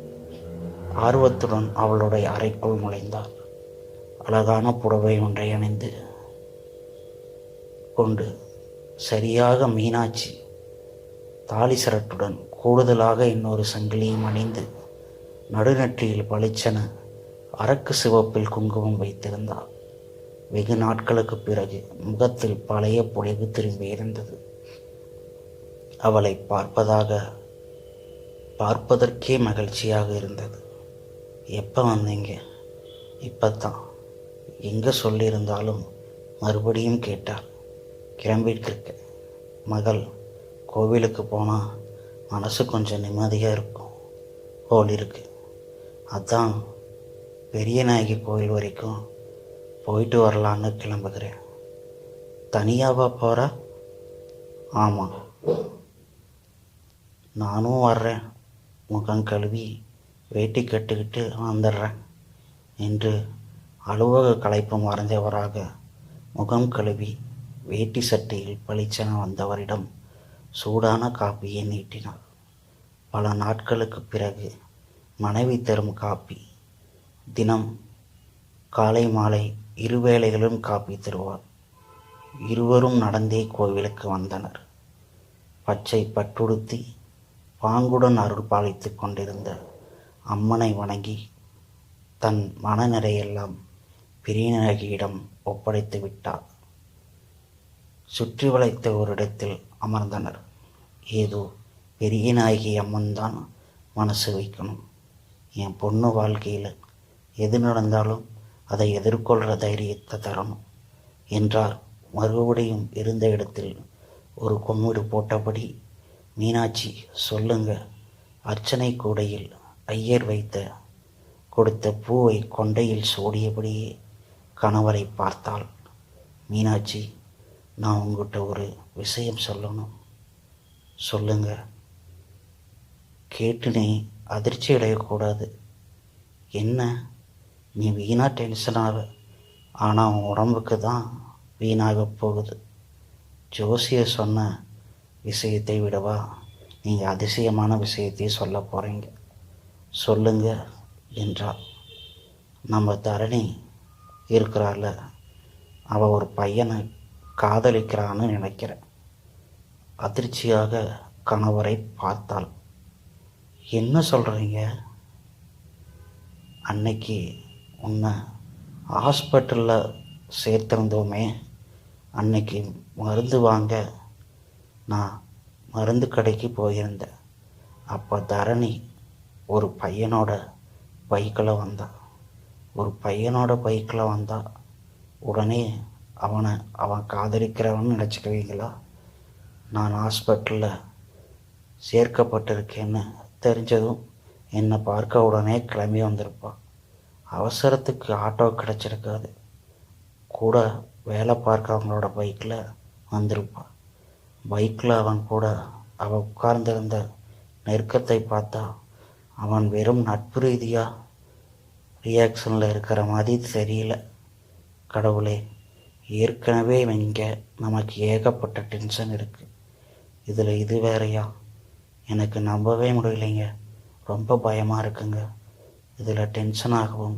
ஆர்வத்துடன் அவளுடைய அறைக்குள் நுழைந்தாள். அழகான புடவை ஒன்றை அணிந்து கொண்டு சரியாக மீனாட்சி தாலி சரட்டுடன் கூடுதலாக இன்னொரு சங்கிலியும் அணிந்து நடுநெற்றியில் பளிச்சென அரக்கு சிவப்பில் குங்குமம் வைத்திருந்தாள். வெகு நாட்களுக்கு பிறகு முகத்தில் பழைய பொலிவு திரும்பி இருந்தது. அவளை பார்ப்பதற்கே மகிழ்ச்சியாக இருந்தது. எப்போ வந்தீங்க? இப்போத்தான். எங்கே சொல்லியிருந்தாலும் மறுபடியும் கேட்டார். கிளம்பிட்டு இருக்க மகள். கோவிலுக்கு போனால் மனசு கொஞ்சம் நிம்மதியாக இருக்கும் போல் இருக்கு. அதான் பெரிய நாயகி கோவில் வரைக்கும் போயிட்டு வரலான்னு கிளம்புகிறேன். தனியாவா போகிற? ஆமாம், நானும் வர்றேன். முகம் கழுவி வேட்டி கட்டுக்கிட்டு வந்துடுறேன் என்று அலுவலக களைப்பு மறைந்தவராக முகம் கழுவி வேட்டி சட்டையில் பளிச்சென வந்தவரிடம் சூடான காப்பியை நீட்டினார். பல நாட்களுக்கு பிறகு மனைவி தரும் காப்பி. தினம் காலை மாலை இருவேளைகளும் காப்பி தருவார். இருவரும் நடந்தே கோவிலுக்கு வந்தனர். பச்சை பட்டுடுத்தி பாங்குடன் அருள் பாலித்து கொண்டிருந்த அம்மனை வணங்கி தன் மனநிறையெல்லாம் பெரியநாயகியிடம் ஒப்படைத்து விட்டார். சுற்றி வளைத்த ஒரு இடத்தில் அமர்ந்தனர். ஏதோ பெரியநாயகி அம்மன் தான் மனசு வைக்கணும். என் பொண்ணு வாழ்க்கையில் எது நடந்தாலும் அதை எதிர்கொள்கிற தைரியத்தை தரணும் என்றார். மறுபடியும் இருந்த இடத்தில் ஒரு கும்பிடு போட்டபடி, மீனாட்சி சொல்லுங்க. அர்ச்சனை கூடையில் ஐயர் கொடுத்த பூவை கொண்டையில் சூடியபடியே கணவரை பார்த்தாள். மீனாட்சி, நான் உங்கள்கிட்ட ஒரு விஷயம் சொல்லணும். சொல்லுங்க. கேட்டு நீ அதிர்ச்சி அடையக்கூடாது. என்ன? நீ வீணாக டென்ஷனாக, ஆனால் உன் உடம்புக்கு தான் வீணாக போகுது. ஜோசியர் சொன்ன விஷயத்தை விடவா நீங்கள் அதிசயமான விஷயத்தை சொல்ல போகிறீங்க? சொல்லுங்க என்றாள். நம்ம தரணி இருக்கிறாள், அவள் ஒரு பையனை காதலிக்கிறான்னு நினைக்கிறேன். அதிர்ச்சியாக கணவரை பார்த்தாள். என்ன சொல்கிறீங்க? அன்னைக்கு உன்னை ஹாஸ்பிட்டலில் சேர்த்திருந்தோமே, அன்னைக்கு மருந்து வாங்க நான் மருந்து கடைக்கு போயிருந்தேன். அப்போ தரணி ஒரு பையனோட பைக்கில் வந்தா. உடனே அவன் காதலிக்கிறவன்னு நினச்சிக்குவீங்களா? நான் ஹாஸ்பிட்டலில் சேர்க்கப்பட்டிருக்கேன்னு தெரிஞ்சதும் என்னை பார்க்க உடனே கிளம்பி வந்திருப்பான். அவசரத்துக்கு ஆட்டோ கிடச்சிருக்காது, கூட வேலை பார்க்கறவங்களோட பைக்கில் வந்திருப்பான். பைக்கில் அவன் கூட அவள் உட்கார்ந்திருந்த நெருக்கத்தை பார்த்தா அவன் வெறும் நட்பு ரீதியாக ரியாக்ஷனில் இருக்கிற மாதிரி தெரியல. கடவுளே, ஏற்கனவே இங்கே நமக்கு ஏகப்பட்ட டென்ஷன் இருக்குது. இதில் இது வேறையா? எனக்கு நம்பவே முடியலைங்க. ரொம்ப பயமாக இருக்குங்க. இதில் டென்ஷனாகவும்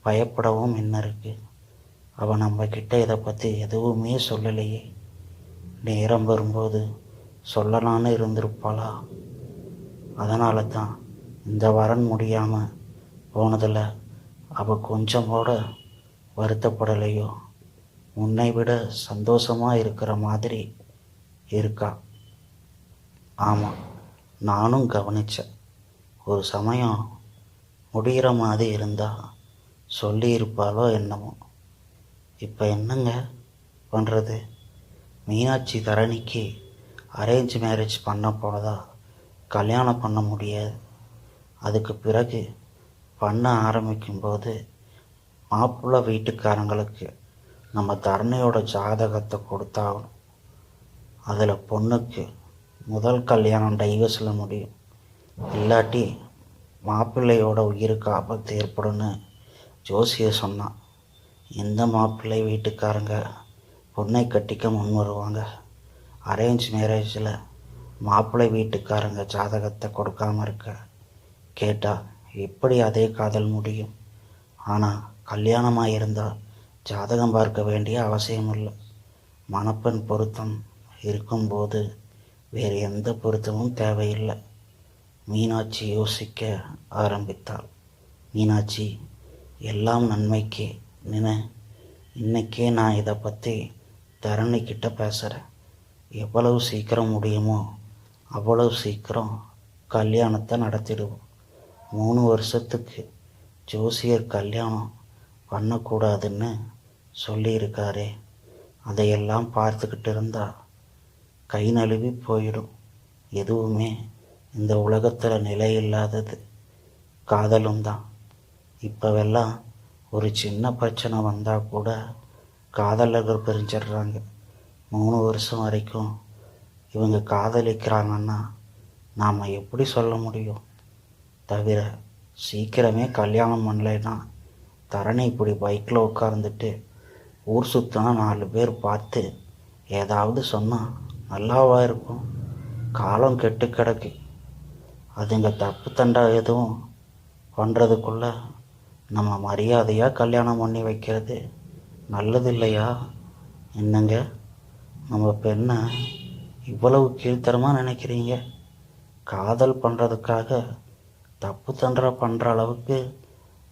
பயப்படவும் என்ன இருக்குது? அவன் நம்மக்கிட்ட இதை பற்றி எதுவுமே சொல்லலையே. நேரம் வரும்போது சொல்லலான்னு இருந்திருப்பாளா? அதனால தான் இந்த வரன் முடியாமல் போனதில் அவள் கொஞ்சம் கூட வருத்தப்படலையோ? உன்னை விட சந்தோஷமாக இருக்கிற மாதிரி இருக்கா. ஆமாம், நானும் கவனித்தேன். ஒரு சமயம் முடிகிற மாதிரி இருந்தால் சொல்லியிருப்பாளோ என்னமோ. இப்போ என்னங்க பண்ணுறது? மீனாட்சி தரணிக்கு அரேஞ்ச் மேரேஜ் பண்ண போனதா கல்யாணம் பண்ண முடியாது. அதுக்கு பிறகு பண்ண ஆரம்பிக்கும்போது மாப்பிள்ளை வீட்டுக்காரங்களுக்கு நம்ம தரணியோட ஜாதகத்தை கொடுத்தாகணும். அதில் பொண்ணுக்கு முதல் கல்யாணம் டைவர்ஸில் முடியும். இல்லாட்டி மாப்பிள்ளையோட உயிருக்கு ஆபத்து ஏற்படும்னு ஜோசியர் சொன்னான். எந்த மாப்பிள்ளை வீட்டுக்காரங்க பொண்ணை கட்டிக்க முன் வருவாங்க? அரேஞ்ச் மேரேஜில் மாப்பிள்ளை வீட்டுக்காரங்க ஜாதகத்தை கொடுக்காமல் இருக்க கேட்டால் எப்படி அதே காதல் முடியும்? ஆனால் கல்யாணமாக இருந்தால் ஜாதகம் பார்க்க வேண்டிய அவசியம் இல்லை. மணப்பெண் பொருத்தம் இருக்கும்போது வேறு எந்த பொருத்தமும் தேவையில்லை. மீனாட்சி யோசிக்க ஆரம்பித்தாள். மீனாட்சி, எல்லாம் நன்மைக்கே இன்னைக்கே நான் இதை பற்றி தரணிக்கிட்ட பேசுகிறேன். எவ்வளவு சீக்கிரம் முடியுமோ அவ்வளவு சீக்கிரம் கல்யாணத்தை நடத்திடுவோம். 3 வருஷத்துக்கு ஜோசியர் கல்யாணம் பண்ணக்கூடாதுன்னு சொல்லியிருக்காரே, அதையெல்லாம் பார்த்துக்கிட்டு இருந்தா கை நழுவி போயிடும். எதுவுமே இந்த உலகத்தில் நிலையில்லாதது காதலும் தான். இப்போவெல்லாம் ஒரு சின்ன பிரச்சனை வந்தால் கூட காதலர்கள் பிரிஞ்சிடுறாங்க. 3 வருஷம் வரைக்கும் இவங்க காதலிக்கிறாங்கன்னா நாம் எப்படி சொல்ல முடியும்? தவிர சீக்கிரமே கல்யாணம் பண்ணலைன்னா தரணி இப்படி பைக்கில் உட்கார்ந்துட்டு ஊர் சுற்றினா 4 பேர் பார்த்து ஏதாவது சொன்னால் நல்லாவா இருக்கும்? காலம் கெட்டு கிடக்கு. அதுங்க தப்பு தண்டா எதுவும் பண்ணுறதுக்குள்ள நம்ம மரியாதையாக கல்யாணம் பண்ணி வைக்கிறது நல்லது இல்லையா? என்னங்க, நம்ம பெண்ணை இவ்வளவு கீழ்த்தரமாக நினைக்கிறீங்க? காதல் பண்ணுறதுக்காக தப்பு தண்டா பண்ணுற அளவுக்கு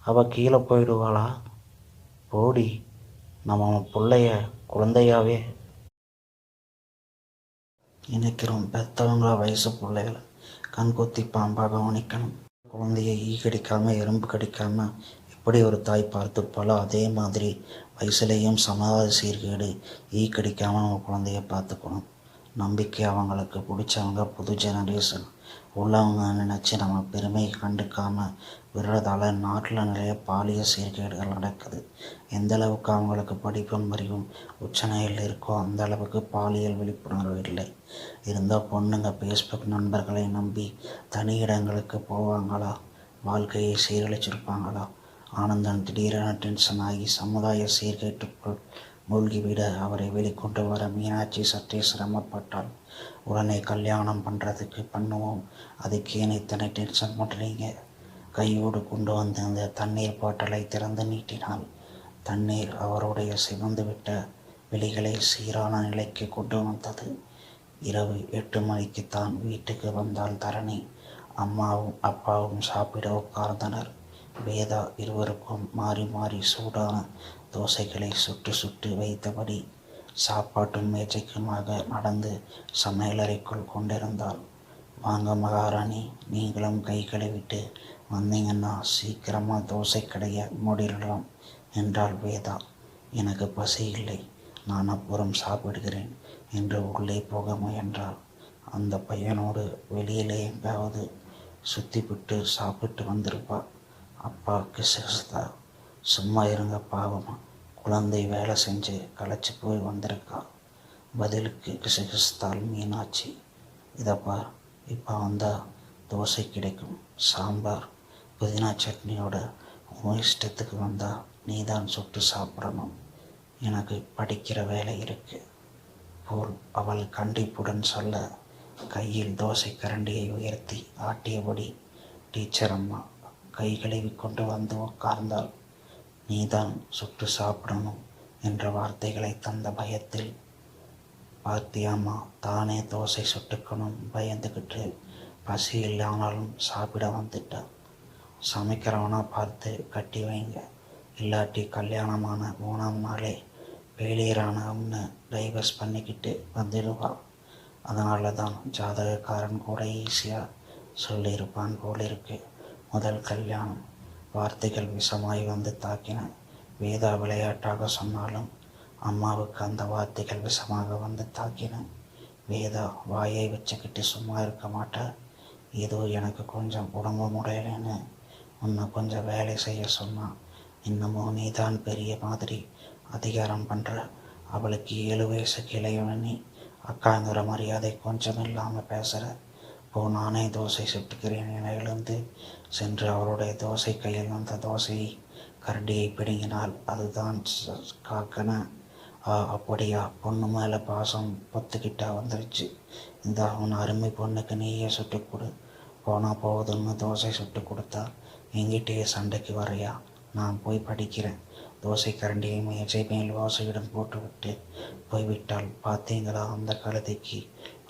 அவள் கீழே போயிடுவாளா? போடி, நம்ம பிள்ளைய குழந்தையாவே நினைக்கிறோம். பெற்றவங்கள வயசு பிள்ளைகளை கண்கொத்தி பாம்பாக கவனிக்கணும். குழந்தைய ஈ கடிக்காமல் எறும்பு கடிக்காமல் எப்படி ஒரு தாய் பார்த்துப்பாலோ அதே மாதிரி வயசுலேயும் சமுதாய சீர்கேடு ஈ கடிக்காமல் நம்ம குழந்தைய பார்த்துக்கணும். நம்பிக்கை அவங்களுக்கு பிடிச்சவங்க புது ஜெனரேஷன் உள்ளவங்க நினச்சி நம்ம பெருமையை கண்டுக்காமல் விடுறதால நாட்டில் நிறைய பாலியல் சீர்கேடுகள் நடக்குது. எந்த அளவுக்கு அவங்களுக்கு படிப்பும் அறிவும் உச்சநிலையில் இருக்கோ அந்த அளவுக்கு பாலியல் விழிப்புணர்வு இல்லை. இருந்தால் பொண்ணுங்க ஃபேஸ்புக் நண்பர்களை நம்பி தனி இடங்களுக்கு போவாங்களா? வாழ்க்கையை சீரழிச்சிருப்பாங்களா? ஆனந்தன் திடீரென டென்ஷன் ஆகி சமுதாய சீர்கேட்டுக்குள் மூழ்கிவிட அவரை வெளிக்கொண்டு வர மீனாட்சி சற்றே சிரமப்பட்டாள். உடனே கல்யாணம் பண்ணுவோம், அதுக்கு ஏன் இத்தனை டென்ஷன் பண்ணுறீங்க? கையோடு கொண்டு வந்து அந்த தண்ணீர் பாட்டலை திறந்து நீட்டினாள். தண்ணீர் அவருடைய சிவந்து விட்ட விழிகளை சீரான நிலைக்கு கொண்டு வந்தது. இரவு 8 மணிக்குத்தான் வீட்டுக்கு வந்தால் தரணி. அம்மாவும் அப்பாவும் சாப்பிட உட்கார்ந்தனர். வேதா இருவருக்கும் மாறி மாறி சூடான தோசைகளை சுட்டு சுட்டு வைத்தபடி சாப்பாட்டும் மேஜைக்குமாக நடந்து சமையலறைக்குள் கொண்டிருந்தாள். வாங்க மகாராணி, நீங்களும் கை கழுவிட்டு வந்தீங்கன்னா சீக்கிரமாக தோசை கடையை மூடிடலாம் என்றாள் வேதா. எனக்கு பசி இல்லை, நான் அப்புறம் சாப்பிடுகிறேன் என்று உள்ளே போக முயன்றாள். அந்த பையனோடு வெளியிலே எங்காவது சுற்றிவிட்டு சாப்பிட்டு வந்திருப்பா. அப்பாவுக்கு சிரஸ்தா, சும்மா இருங்க பாவமா, குழந்தை வேலை செஞ்சு களைச்சி போய் வந்திருக்கா. பதிலுக்கு கிசுகிசுத்தாள் மீனாட்சி. இதப்பா, இப்போ வந்தால் தோசை கிடைக்கும், சாம்பார் புதினா சட்னியோட உன் இஷ்டத்துக்கு வந்தால் நீ தான் சுட்டு சாப்பிடணும், எனக்கு படிக்கிற வேலை இருக்கு போல் அவள் கண்டிப்புடன் சொல்ல கையில் தோசை கரண்டியை உயர்த்தி ஆட்டியபடி டீச்சர் அம்மா கை கழுவி கொண்டு வந்து உட்கார்ந்தாள். நீதான் சுட்டு சாப்பிடணும் என்ற வார்த்தைகளை தந்த பயத்தில் பார்த்தியாமா, தானே தோசை சுட்டுக்கணும் பயந்துக்கிட்டு பசி இல்லாமலும் சாப்பிட வந்துட்டான். சமைக்கிறவனா பார்த்து கட்டி வைங்க, இல்லாட்டி கல்யாணமான 3ஆம் நாளே ஃபெயிலியரானவன்னு டைவர்ஸ் பண்ணிக்கிட்டு வந்துடுவாள். அதனால தான் ஜாதகக்காரன் கூட ஈஸியாக சொல்லியிருப்பான் போலிருக்கு. முதல் கல்யாணம். வார்த்தைகள் விஷமாய் வந்து தாக்கின. வேதா விளையாட்டாக சொன்னாலும் அம்மாவுக்கு அந்த வார்த்தைகள் விஷமாக வந்து தாக்கின. வேதா வாயை வச்சுக்கிட்டு சும்மா இருக்க மாட்டா. ஏதோ எனக்கு கொஞ்சம் உடம்பு முடியலன்னு உன்னை கொஞ்சம் வேலை செய்ய சொன்னான். இன்னமும் நீ தான் பெரிய மாதிரி அதிகாரம் பண்ணுற. அவளுக்கு 7 வயசுக்கு இளையவனி, அக்காங்கிற மரியாதை கொஞ்சம் இல்லாமல் பேசுகிற. போ, நானே தோசை சுட்டுக்கிறேன் என எழுந்து சென்று அவருடைய தோசை கையில் வந்த தோசையை கரண்டியை பிடுங்கினால் அதுதான் காக்கன. அப்படியா, பொண்ணு மேலே பாசம் பொத்துக்கிட்டா வந்துருச்சு. இந்த அவன் அருமை பொண்ணுக்கு நீயே சுட்டு கொடு. போனால் போகுதுன்னு தோசை சுட்டு கொடுத்தா எங்கிட்டே சண்டைக்கு வரையா? நான் போய் படிக்கிறேன். தோசை கரண்டியை மேஜை மேல் வாசையிடம் போட்டுவிட்டு போய்விட்டாள். பார்த்தீங்களா, அந்த கழுதைக்கு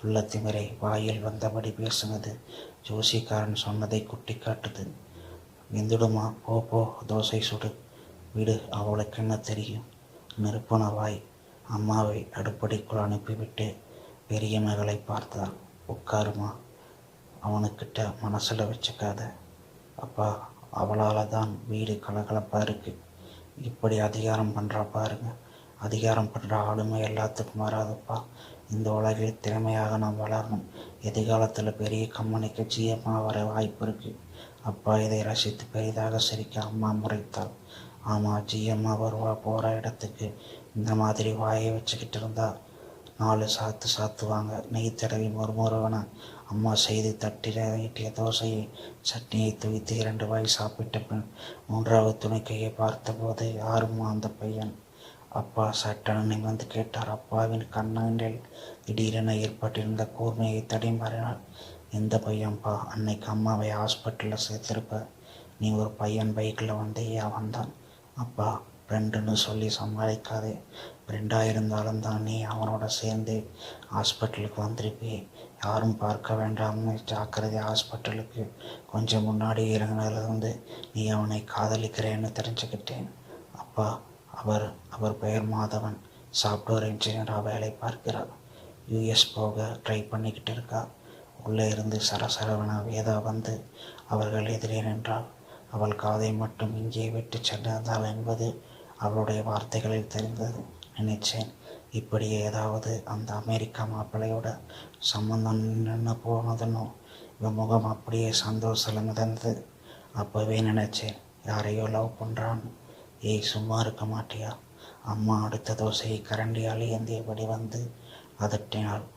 உள்ள திமிரை வாயில் வந்தபடி பேசுனது ஜோசிக்காரன் சொன்னதை குட்டி காட்டுது. விந்துடுமா, போ போ, தோசை சுடு, விடு, அவளுக்கு என்ன தெரியும். நெருப்பன வாய். அம்மாவை அடுப்படிக்குள் அனுப்பிவிட்டு பெரிய மகளை பார்த்தாள். உட்காருமா, அவனுக்கிட்ட மனசில் வச்சுக்காத. அப்பா, அவளால் தான் வீடு கலகலப்பாக இருக்குது. இப்படி அதிகாரம் பண்ணுறா பாருங்க. அதிகாரம் பண்ணுற ஆளுமை எல்லாத்துக்கும் வராதுப்பா. இந்த உலகில் திறமையாக நாம் வளரணும். எதிர்காலத்தில் பெரிய கம்பெனிக்கு ஜிஎம்மாக வர வாய்ப்பு இருக்குது. அப்பா இதை ரசித்து பெரிதாக சிரிக்க அம்மா முறைத்தாள். ஆமாம், ஜிஎம்மாக வருவா. போகிற இடத்துக்கு இந்த மாதிரி வாயை வச்சுக்கிட்டு இருந்தா 4 சாத்து சாத்துவாங்க. நெய் தடவி மொறுமொறுவன அம்மா செய்து தட்டில் நீட்டிய தோசையை சட்னியை துவித்து 2 வாய் சாப்பிட்ட பின் 3வது துணிக்கையை பார்த்தபோது யாரும்மா அந்த பையன்? அப்பா சட்டென நிமிர்ந்து கேட்டார். அப்பாவின் கண்ணங்களில் திடீரென ஏற்பட்டிருந்த கூர்மையை தடிமாறினார். எந்த பையன்பா? அன்னைக்கு அம்மாவை ஹாஸ்பிட்டலில் சேர்த்திருப்ப. நீ ஒரு பையன் பைக்கில் வந்தையே, அவன்தான். அப்பா, ஃப்ரெண்டுன்னு சொல்லி சமாளிக்காதே. ஃப்ரெண்டாக இருந்தாலும் தான் நீ அவனோட சேர்ந்து ஹாஸ்பிட்டலுக்கு வந்திருப்பே. யாரும் பார்க்க வேண்டாம்னு ஜாக்கிரதை. ஹாஸ்பிட்டலுக்கு கொஞ்சம் முன்னாடி இறங்கினதுலேருந்து நீ அவனை காதலிக்கிறேன்னு தெரிஞ்சுக்கிட்டேன். அப்பா, அவர் பெயர் மாதவன். சாஃப்ட்வேர் இன்ஜினியராக வேலை பார்க்கிறார். யூஎஸ் போக ட்ரை பண்ணிக்கிட்டு இருக்கா. உள்ளே இருந்து சரசரவன வேதா வந்து அவர்கள் எதிரே நின்றாள். அவள் காதை மட்டும் இங்கே விட்டு சென்றிருந்தாள் என்பது அவளுடைய வார்த்தைகளில் தெரிந்தது. நினைச்சேன், இப்படி ஏதாவது அந்த அமெரிக்கா மாப்பிள்ளையோட சம்பந்தம் நின்று போனதுன்னு. இவன் முகம் அப்படியே சந்தோஷத்தில் மிதந்தது. அப்போவே நினைச்சேன், யாரையோ லவ் பண்ணுறான்னு. ஏய், சும்மா இருக்க மாட்டியா? அம்மா அடுத்த தோசையை கரண்டியால் ஏந்தியபடி வந்து அதட்டினாள்.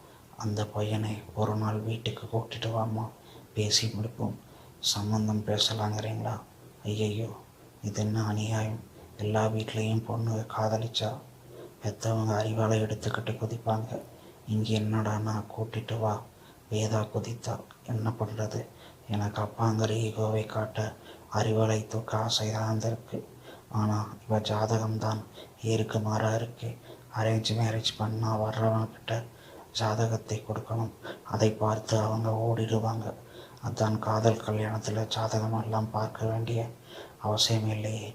அந்த பையனை ஒரு நாள் வீட்டுக்கு கூட்டிட்டு வாம்மா, பேசி முடிப்போம். சம்பந்தம் பேசலாங்கிறீங்களா? ஐயையோ, இது என்ன அநியாயம்? எல்லா வீட்லேயும் பொண்ணு காதலிச்சா பெற்றவங்க அறிவாலை எடுத்துக்கிட்டு குதிப்பாங்க. இங்கே என்னடானா கூட்டிட்டு வா. வேதா குதித்தா. என்ன பண்ணுறது? எனக்கு அப்பாங்கிற ஈகோவை காட்ட அறிவாலை தூக்க ஆசைதான் இருக்கு. ஆனால் இவ ஜாதகம்தான் ஏருக்கு மாறாக இருக்கு. அரேஞ்ச் மேரேஜ் பண்ணால் வர்றவங்கிட்ட ஜாதகத்தை கொடுக்கணும். அதை பார்த்து அவங்க ஓடிடுவாங்க. அதான் காதல் கல்யாணத்தில் ஜாதகமெல்லாம் பார்க்க வேண்டிய அவசியம் இல்லையே.